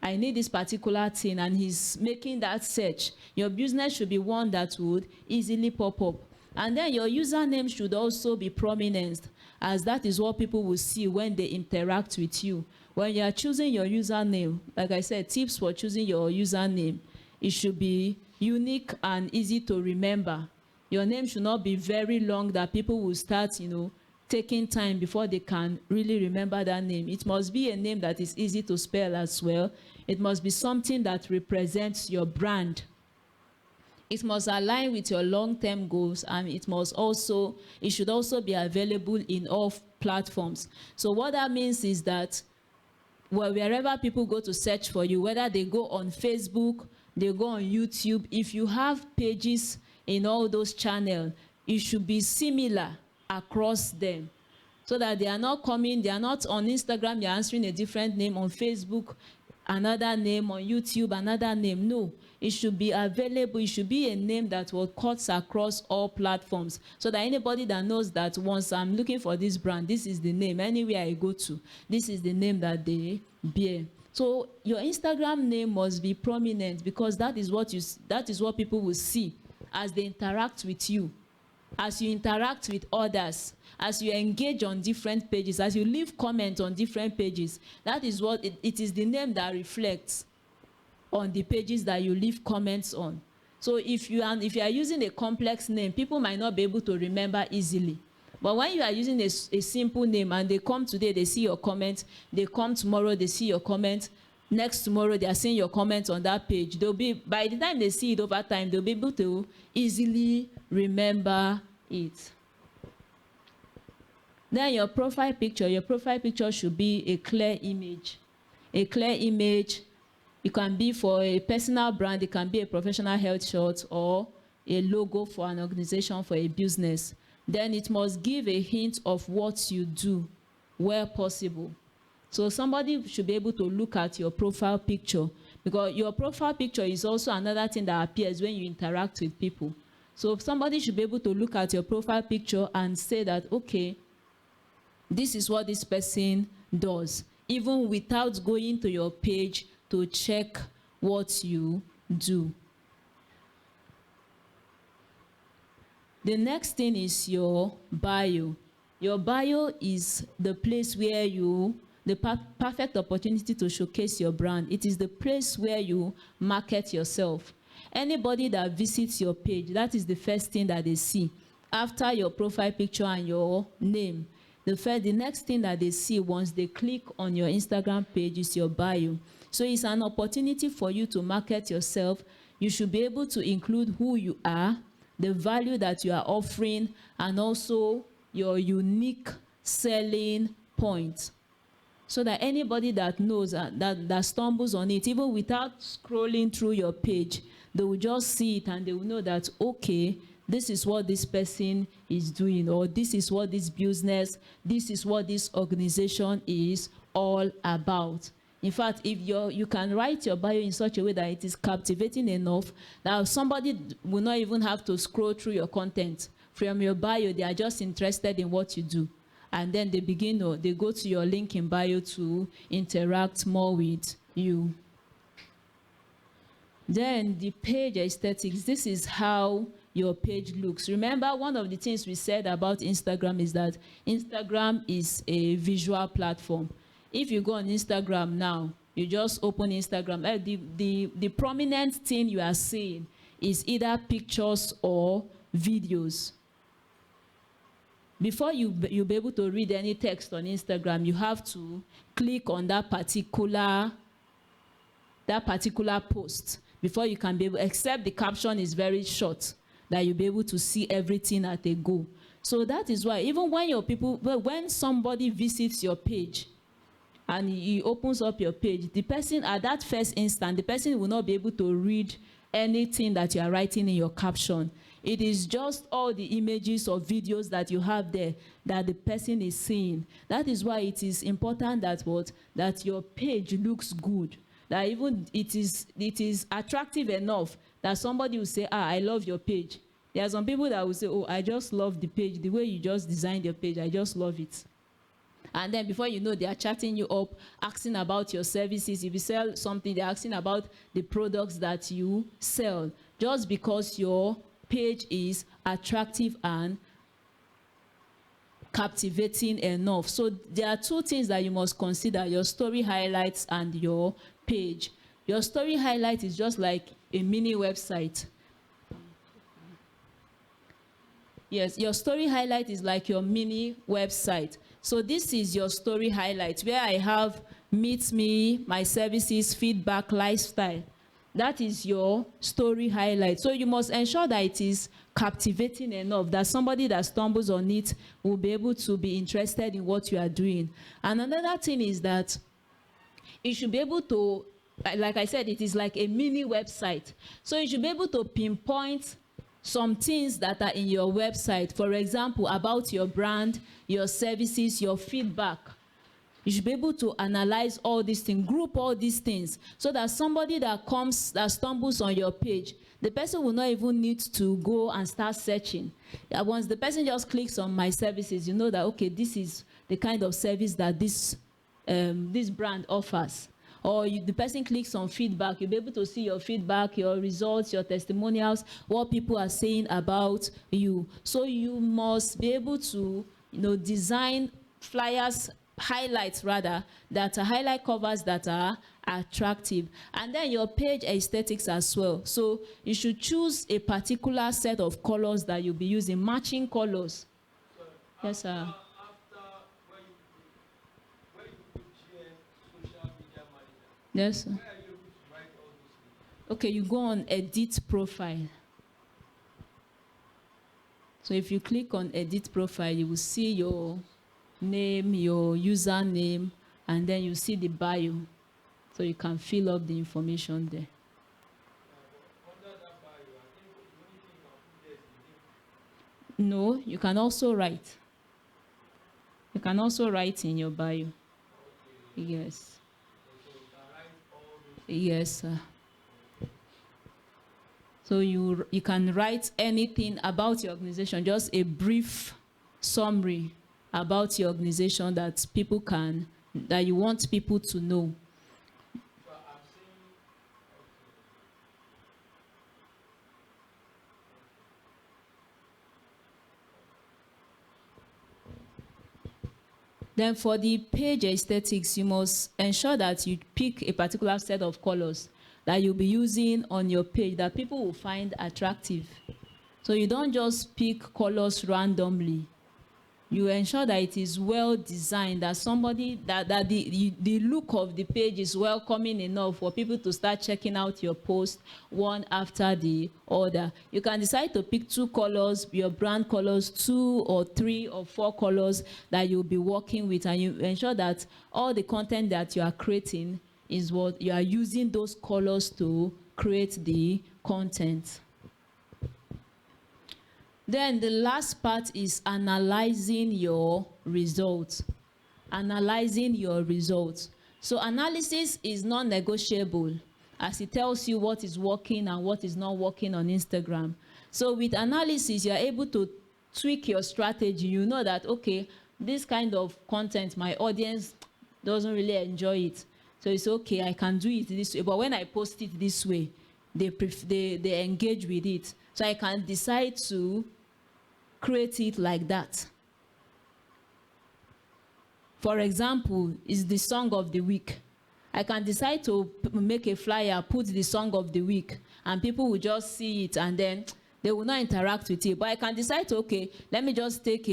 I need this particular thing, and he's making that search. Your business should be one that would easily pop up. And then your username should also be prominent, as that is what people will see when they interact with you. When you are choosing your username, like I said, tips for choosing your username, it should be unique and easy to remember. Your name should not be very long that people will start, taking time before they can really remember that name. It must be a name that is easy to spell as well. It must be something that represents your brand. It must align with your long-term goals, and it should also be available in all platforms. So what that means is that wherever people go to search for you, whether they go on Facebook, they go on YouTube, if you have pages in all those channels, it should be similar across them, so that they are not on Instagram, you're answering a different name, on Facebook another name, on YouTube another name. No, it should be available. It should be a name that will cut across all platforms, so that anybody that knows that once I'm looking for this brand, this is the name. Anywhere I go to, this is the name that they bear. So your Instagram name must be prominent, because that is what people will see as they interact with you, as you interact with others, as you engage on different pages, as you leave comments on different pages. That is what it is, the name that reflects on the pages that you leave comments on. So if you are using a complex name, people might not be able to remember easily. But when you are using a simple name, and they come today, they see your comment, they come tomorrow, they see your comment, next tomorrow they are seeing your comments on that page, by the time they see it over time, they'll be able to easily remember it. Then your profile picture should be a clear image. It can be for a personal brand, it can be a professional health shot, or a logo for an organization, for a business. Then it must give a hint of what you do where possible. So somebody should be able to look at your profile picture, because your profile picture is also another thing that appears when you interact with people. So somebody should be able to look at your profile picture and say that, okay, this is what this person does, even without going to your page to check what you do. The next thing is your bio. Your bio is the place where the perfect opportunity to showcase your brand. It is the place where you market yourself. Anybody that visits your page, that is the first thing that they see. After your profile picture and your name, the next thing that they see once they click on your Instagram page is your bio. So it's an opportunity for you to market yourself. You should be able to include who you are, the value that you are offering, and also your unique selling point, so that anybody that knows that stumbles on it, even without scrolling through your page, they will just see it and they will know that, okay, this is what this person is doing, or this is what this business, this is what this organization is all about. In fact, if you can write your bio in such a way that it is captivating enough that somebody will not even have to scroll through your content. From your bio, they are just interested in what you do. And then they go to your link in bio to interact more with you. Then the page aesthetics. This is how your page looks. Remember, one of the things we said about Instagram is that Instagram is a visual platform. If you go on Instagram now, you just open Instagram, the prominent thing you are seeing is either pictures or videos. Before you be able to read any text on Instagram, you have to click on that particular post before you can be able, except the caption is very short, that you'll be able to see everything at a go. So that is why even when somebody visits your page and he opens up your page, the person at that first instant, the person will not be able to read anything that you are writing in your caption. It is just all the images or videos that you have there that the person is seeing. That is why it is important that your page looks good, that even it is attractive enough that somebody will say, I love your page. There are some people that will say, oh, I just love the page, the way you just designed your page, I just love it. And then before you know, they are chatting you up, asking about your services. If you sell something, they're asking about the products that you sell, just because your page is attractive and captivating enough. So there are two things that you must consider: your story highlights and your page. Your story highlight is just like a mini website. Yes, your story highlight is like your mini website. So this is your story highlight, where I have meet me, my services, feedback, lifestyle. That is your story highlight. So you must ensure that it is captivating enough, that somebody that stumbles on it will be able to be interested in what you are doing. And another thing is that you should be able to, like I said, it is like a mini website. So you should be able to pinpoint some things that are in your website, for example, about your brand, your services, your feedback. You should be able to analyze all these things, group all these things, so that somebody that stumbles on your page, the person will not even need to go and start searching. Once the person just clicks on my services, you know that, okay, this is the kind of service that this brand offers. Or the person clicks on feedback, you'll be able to see your feedback, your results, your testimonials, what people are saying about you. So you must be able to, design flyers, highlights rather, that are highlight covers that are attractive. And then your page aesthetics as well. So you should choose a particular set of colors that you'll be using, matching colors. Yes, sir. Yes, sir. Okay, you go on edit profile. So if you click on edit profile, you will see your name, your username, and then you see the bio. So you can fill up the information there. No, you can also write. You can also write in your bio. Yes. Yes, sir. So you can write anything about your organization, just a brief summary about your organization that you want people to know. Then for the page aesthetics, you must ensure that you pick a particular set of colors that you'll be using on your page that people will find attractive. So you don't just pick colors randomly. You ensure that it is well designed, that the look of the page is welcoming enough for people to start checking out your post one after the other. You can decide to pick 2 colors, your brand colors, 2 or 3 or 4 colors that you'll be working with, and you ensure that all the content that you are creating is what you are using those colors to create the content. Then the last part is analyzing your results. Analyzing your results. So analysis is non-negotiable, as it tells you what is working and what is not working on Instagram. So with analysis, you are able to tweak your strategy. You know that, okay, this kind of content, my audience doesn't really enjoy it. So it's okay, I can do it this way. But when I post it this way, they engage with it. So I can decide to create it like that. For example, is the song of the week. I can decide to make a flyer, put the song of the week, and people will just see it and then they will not interact with it. But I can decide to, okay, let me just take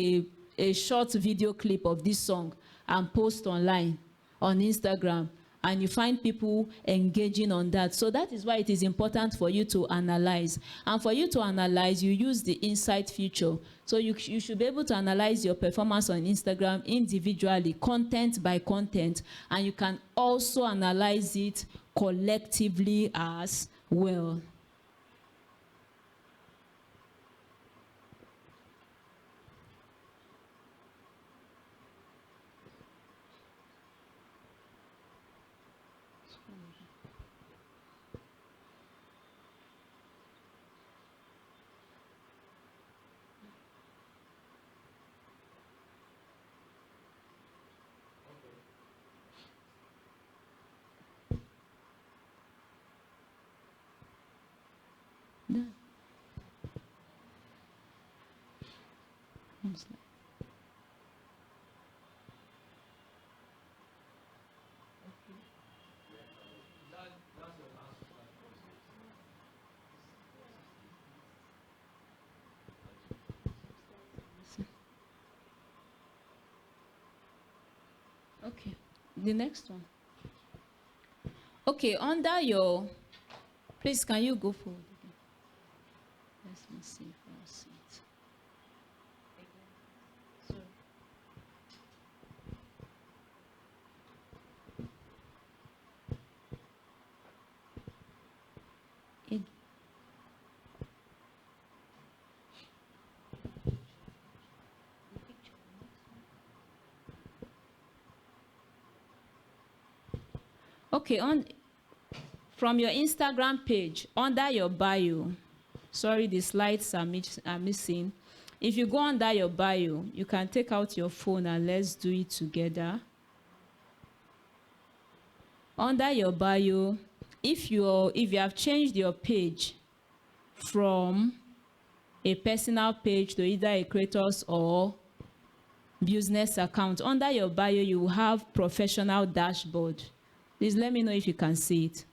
a short video clip of this song and post online on Instagram, and you find people engaging on that. So that is why it is important for you to analyze. And for you to analyze, you use the insight feature. So you should be able to analyze your performance on Instagram individually, content by content, and you can also analyze it collectively as well. One slide. Okay, the next one. Okay, under your, please, can you go forward again? Let me see if I see it. It, okay, from your Instagram page, under your bio, sorry, the slides are missing. If you go under your bio, you can take out your phone and let's do it together. Under your bio, if you have changed your page from a personal page to either a creators or business account, under your bio you will have professional dashboard. Please let me know if you can see it.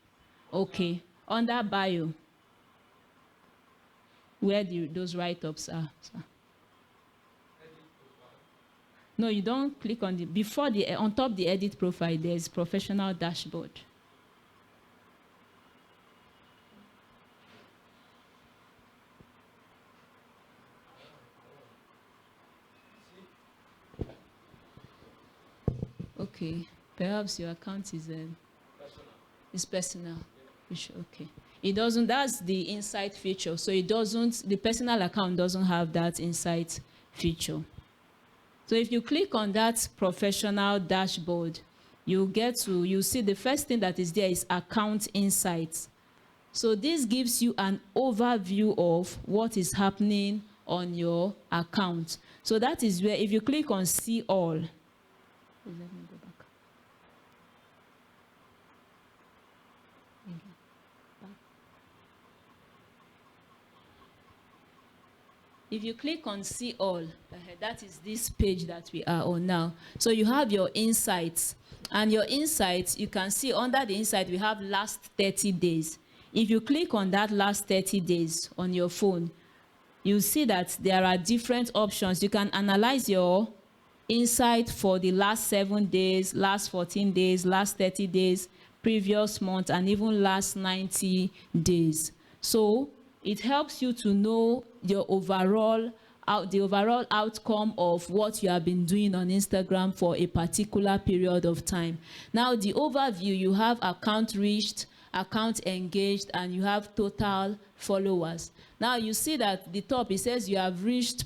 Okay, under bio, where those write-ups are. No, you don't click on the, on top the edit profile, there's professional dashboard. Okay, perhaps your account is personal. Okay. It doesn't, that's the insight feature. So it doesn't, the personal account doesn't have that insight feature. So if you click on that professional dashboard, you see the first thing that is there is account insights. So this gives you an overview of what is happening on your account. So that is where, if you click on see all, let me go back. If you click on see all, that is this page that we are on now. So you have your insights, and your insights, you can see under the insight we have last 30 days. If you click on that last 30 days on your phone, you see that there are different options. You can analyze your insight for the last 7 days, last 14 days, last 30 days, previous month, and even last 90 days. So it helps you to know your overall outcome of what you have been doing on Instagram for a particular period of time. Now, the overview, you have account reached, account engaged, and you have total followers. Now, you see that the top, it says you have reached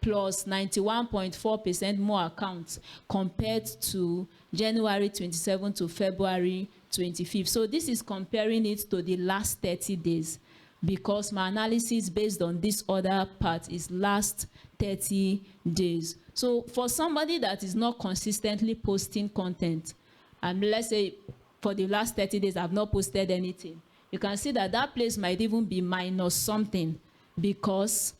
plus 91.4% more accounts compared to January 27 to February 25th. So this is comparing it to the last 30 days. Because my analysis based on this other part is last 30 days. So for somebody that is not consistently posting content, and let's say for the last 30 days I've not posted anything, you can see that that place might even be minus something because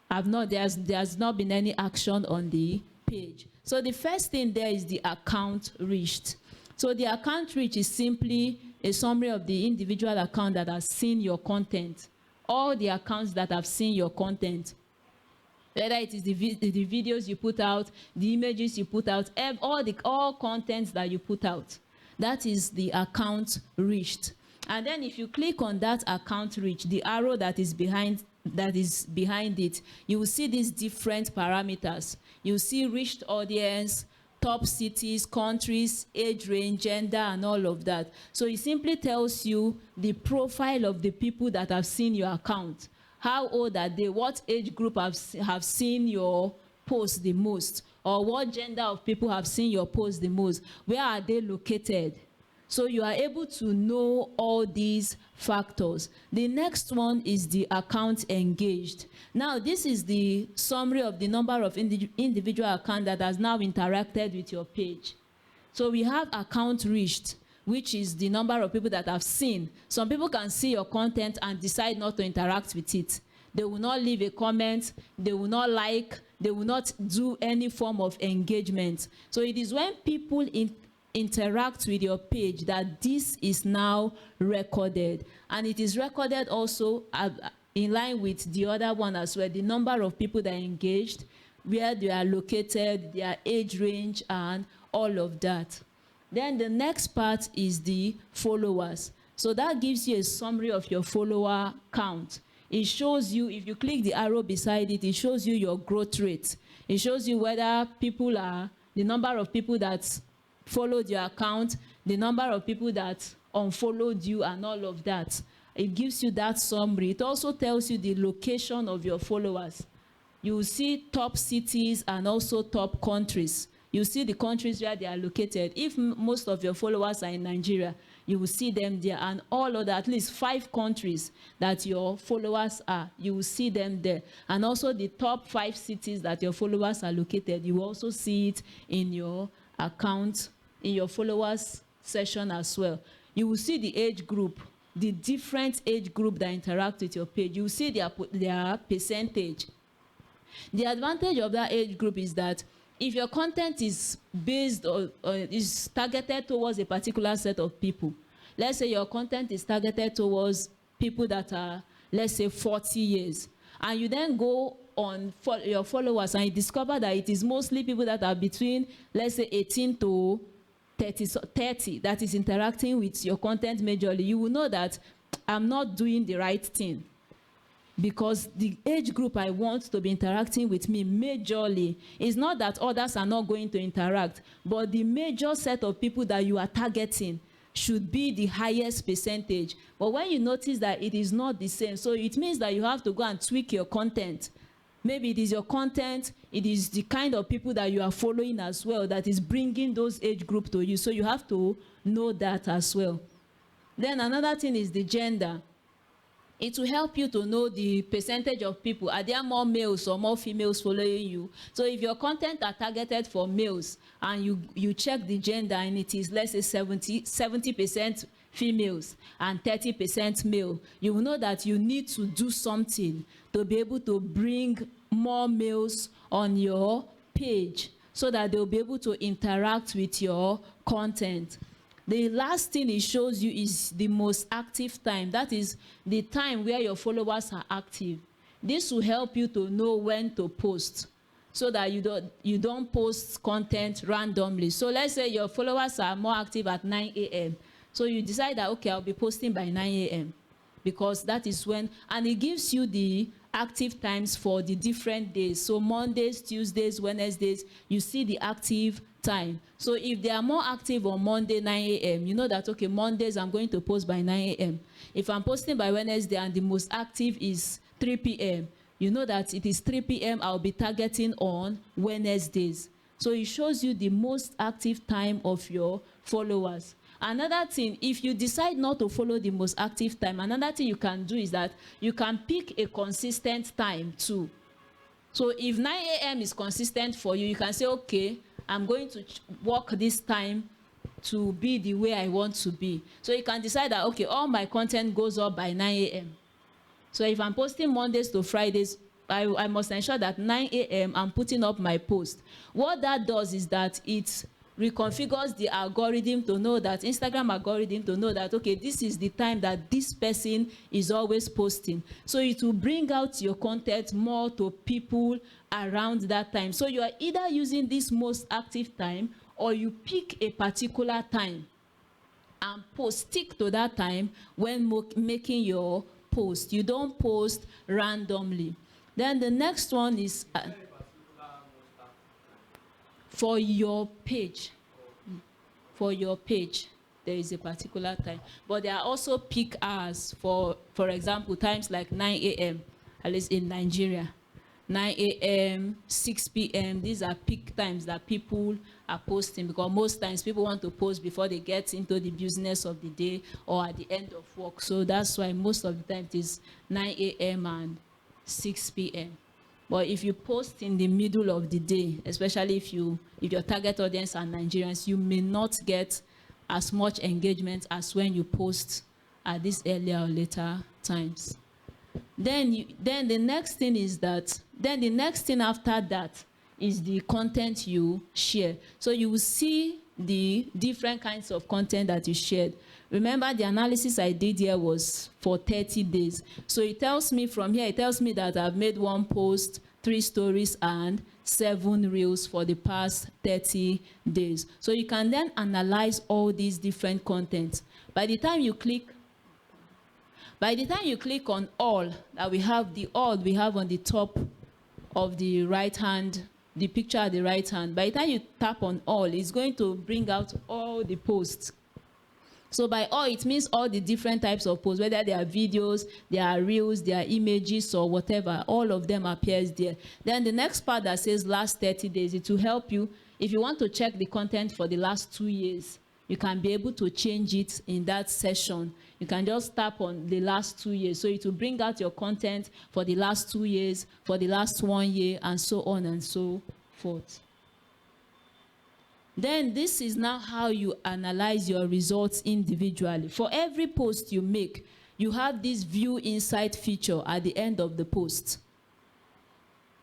there's not been any action on the page. So the first thing there is the account reached. So the account reach is simply a summary of the individual account that has seen your content. All the accounts that have seen your content. Whether it is the videos you put out, the images you put out, all contents that you put out. That is the account reached. And then if you click on that account reach, the arrow that is behind it, you will see these different parameters. You will see reached audience, top cities, countries, age range, gender, and all of that. So it simply tells you the profile of the people that have seen your account. How old are they? What age group have seen your post the most? Or what gender of people have seen your post the most? Where are they located? So you are able to know all these factors. The next one is the account engaged. Now, this is the summary of the number of individual accounts that has now interacted with your page. So we have account reached, which is the number of people that have seen. Some people can see your content and decide not to interact with it. They will not leave a comment. They will not like. They will not do any form of engagement. So it is when people interact with your page that this is now recorded, and it is recorded also in line with the other one as well, the number of people that are engaged, where they are located, their age range, and all of that. Then the next part is the followers. So that gives you a summary of your follower count. It shows you, if you click the arrow beside it, it shows you your growth rate. It shows you whether people are, the number of people that followed your account, the number of people that unfollowed you, and all of that. It gives you that summary. It also tells you the location of your followers. You will see top cities and also top countries. You see the countries where they are located. If most of your followers are in Nigeria, you will see them there, and all other, at least 5 countries that your followers are, you will see them there. And also the top 5 cities that your followers are located, you will also see it in your account, in your followers section as well. You will see the age group, the different age group that interact with your page. You will see their percentage. The advantage of that age group is that if your content is based or is targeted towards a particular set of people, let's say your content is targeted towards people that are, let's say, 40 years, and you then go on your followers and you discover that it is mostly people that are between, let's say, 18 to 30 that is interacting with your content majorly, you will know that I'm not doing the right thing, because the age group I want to be interacting with me majorly is not that others are not going to interact, but the major set of people that you are targeting should be the highest percentage. But when you notice that it is not the same, so it means that you have to go and tweak your content. Maybe it is your content, it is the kind of people that you are following as well that is bringing those age group to you. So you have to know that as well. Then another thing is the gender. It will help you to know the percentage of people. Are there more males or more females following you? So if your content are targeted for males and you check the gender and it is, let's say, 70% females and 30% male, you will know that you need to do something to be able to bring more males on your page so that they'll be able to interact with your content. The last thing it shows you is the most active time. That is the time where your followers are active. This will help you to know when to post so that you don't post content randomly. So let's say your followers are more active at 9 a.m. So you decide that, okay, I'll be posting by 9 a.m. because that is when, and it gives you the active times for the different days. So Mondays, Tuesdays, Wednesdays, you see the active time. So if they are more active on Monday 9 a.m., you know that, okay, Mondays I'm going to post by 9 a.m. If I'm posting by Wednesday and the most active is 3 p.m., you know that it is 3 p.m. I'll be targeting on Wednesdays. So it shows you the most active time of your followers. Another thing, if you decide not to follow the most active time, another thing you can do is that you can pick a consistent time too. So if 9 a.m. is consistent for you, you can say, okay, I'm going to work this time to be the way I want to be. So you can decide that, okay, all my content goes up by 9 a.m. So if I'm posting Mondays to Fridays, I must ensure that 9 a.m. I'm putting up my post. What that does is that it reconfigures the algorithm to know that, Instagram algorithm to know that, okay, this is the time that this person is always posting. So it will bring out your content more to people around that time. So you are either using this most active time or you pick a particular time and stick to that time when making your post. You don't post randomly. Then the next one is for your page. For your page, there is a particular time. But there are also peak hours for example, times like 9 a.m., at least in Nigeria. 9 a.m., 6 p.m., these are peak times that people are posting, because most times people want to post before they get into the business of the day or at the end of work. So that's why most of the time it is 9 a.m. and 6 p.m. But if you post in the middle of the day, especially if your target audience are Nigerians, you may not get as much engagement as when you post at these earlier or later times. Then the next thing is that, then the next thing after that is the content you share. So you will see the different kinds of content that you shared. Remember, the analysis I did here was for 30 days. So it tells me from here, it tells me that I've made 1 post, 3 stories, and 7 reels for the past 30 days. So you can then analyze all these different contents. By the time you click on all, that we have the all we have on the top of the right hand, the picture at the right hand, by the time you tap on all, it's going to bring out all the posts. So by all, it means all the different types of posts, whether they are videos, they are reels, they are images, or whatever, all of them appears there. Then the next part that says last 30 days, it will help you. If you want to check the content for the last 2 years, you can be able to change it in that session. You can just tap on the last 2 years. So it will bring out your content for the last 2 years, for the last 1 year, and so on and so forth. Then this is now how you analyze your results individually. For every post you make, you have this view insight feature at the end of the post.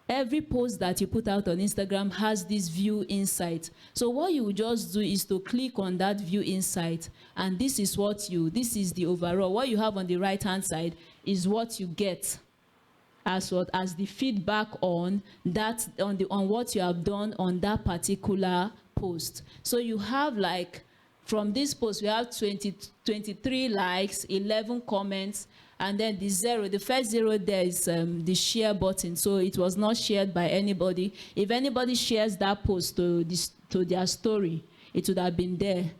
Every post that you put out on Instagram has this view insight. So what you just do is to click on that view insight, and this is the overall. What you have on the right hand side is what you get as the feedback on that, on what you have done on that particular post. So you have, like, from this post we have 23 likes, 11 comments, and then the first 0 there is the share button. So it was not shared by anybody. If anybody shares that post to their story, it would have been there.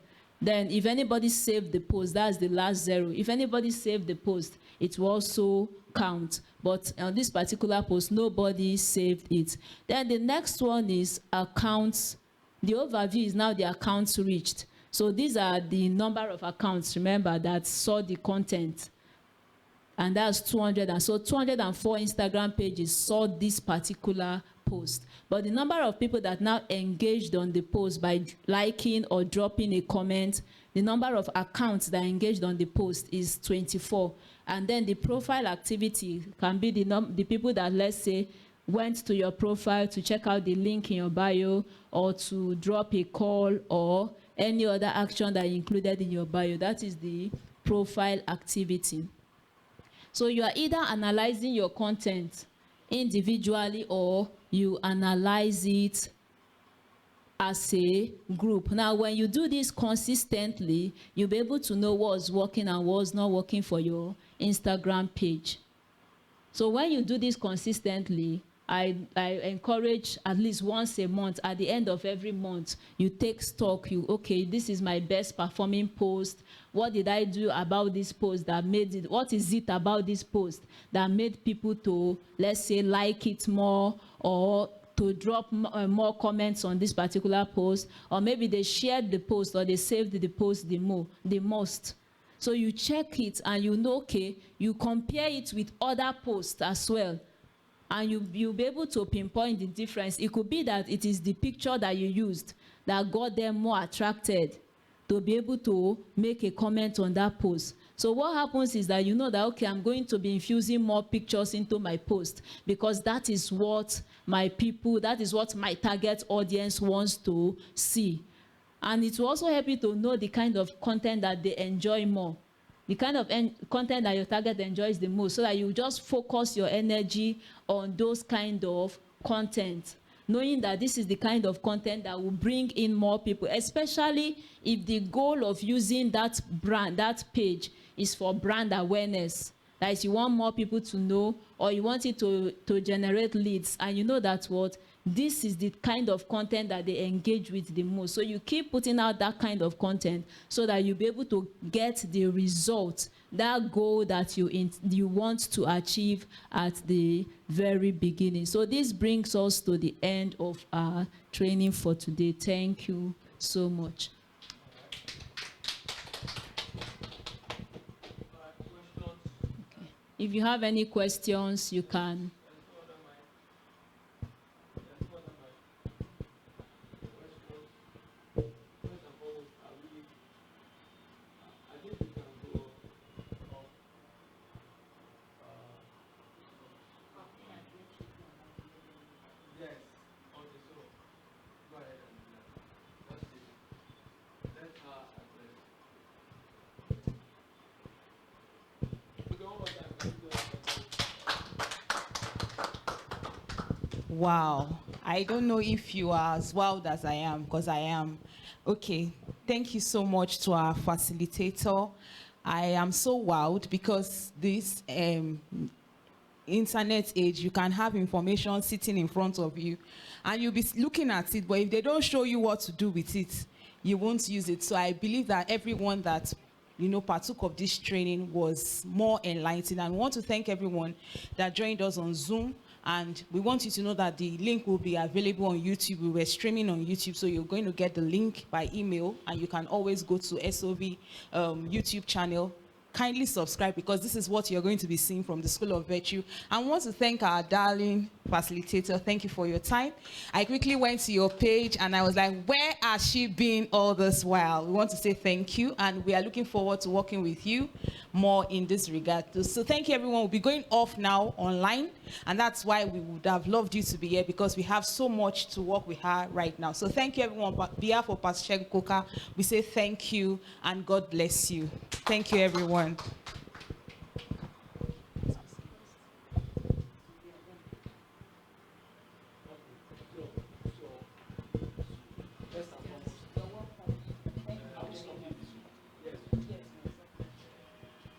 Then if anybody saved the post, that's the last 0. If anybody saved the post, it will also count. But on this particular post, nobody saved it. Then the next one is accounts. The overview is now the accounts reached. So these are the number of accounts, remember, that saw the content. And that's 200. And so 204 Instagram pages saw this particular post. But the number of people that now engaged on the post by liking or dropping a comment, the number of accounts that engaged on the post is 24. And then the profile activity can be the people that, let's say, went to your profile to check out the link in your bio, or to drop a call, or any other action that you included in your bio. That is the profile activity. So you are either analyzing your content individually, or you analyze it as a group. Now, when you do this consistently, you'll be able to know what's working and what's not working for your Instagram page. So when you do this consistently, I encourage at least once a month, at the end of every month, you take stock. Okay, this is my best performing post. What did I do about this post that made it? What is it about this post that made people to, let's say, like it more, or to drop more comments on this particular post, or maybe they shared the post, or they saved the post the most. So you check it, and you know, okay, you compare it with other posts as well, and you'll be able to pinpoint the difference. It could be that it is the picture that you used that got them more attracted to be able to make a comment on that post. So what happens is that you know that, okay, I'm going to be infusing more pictures into my post, because that is what my target audience wants to see. And it will also help you to know the kind of content that they enjoy more, the kind of content that your target enjoys the most, so that you just focus your energy on those kind of content, knowing that this is the kind of content that will bring in more people, especially if the goal of using that page is for brand awareness. That is, you want more people to know, or you want it to generate leads, and you know that this is the kind of content that they engage with the most. So you keep putting out that kind of content, so that you'll be able to get the result, that goal that you want to achieve at the very beginning. So this brings us to the end of our training for today. Thank you so much. Okay. If you have any questions, you can. Wow. I don't know if you are as wild as I am, because I am. Okay. Thank you so much to our facilitator. I am so wild because this internet age, you can have information sitting in front of you and you'll be looking at it, but if they don't show you what to do with it, you won't use it. So I believe that everyone that partook of this training was more enlightened, and we want to thank everyone that joined us on Zoom. And we want you to know that the link will be available on YouTube. We were streaming on YouTube, so you're going to get the link by email, and you can always go to SOV YouTube channel. Kindly subscribe, because this is what you're going to be seeing from the School of Virtue. I want to thank our darling facilitator. Thank you for your time. I quickly went to your page and I was like, where has she been all this while? We want to say thank you, and we are looking forward to working with you more in this regard. So thank you, everyone. We'll be going off now online, and that's why we would have loved you to be here, because we have so much to work with her right now. So thank you, everyone. On behalf of Pastor Shegun Koka, we say thank you and God bless you. Thank you, everyone.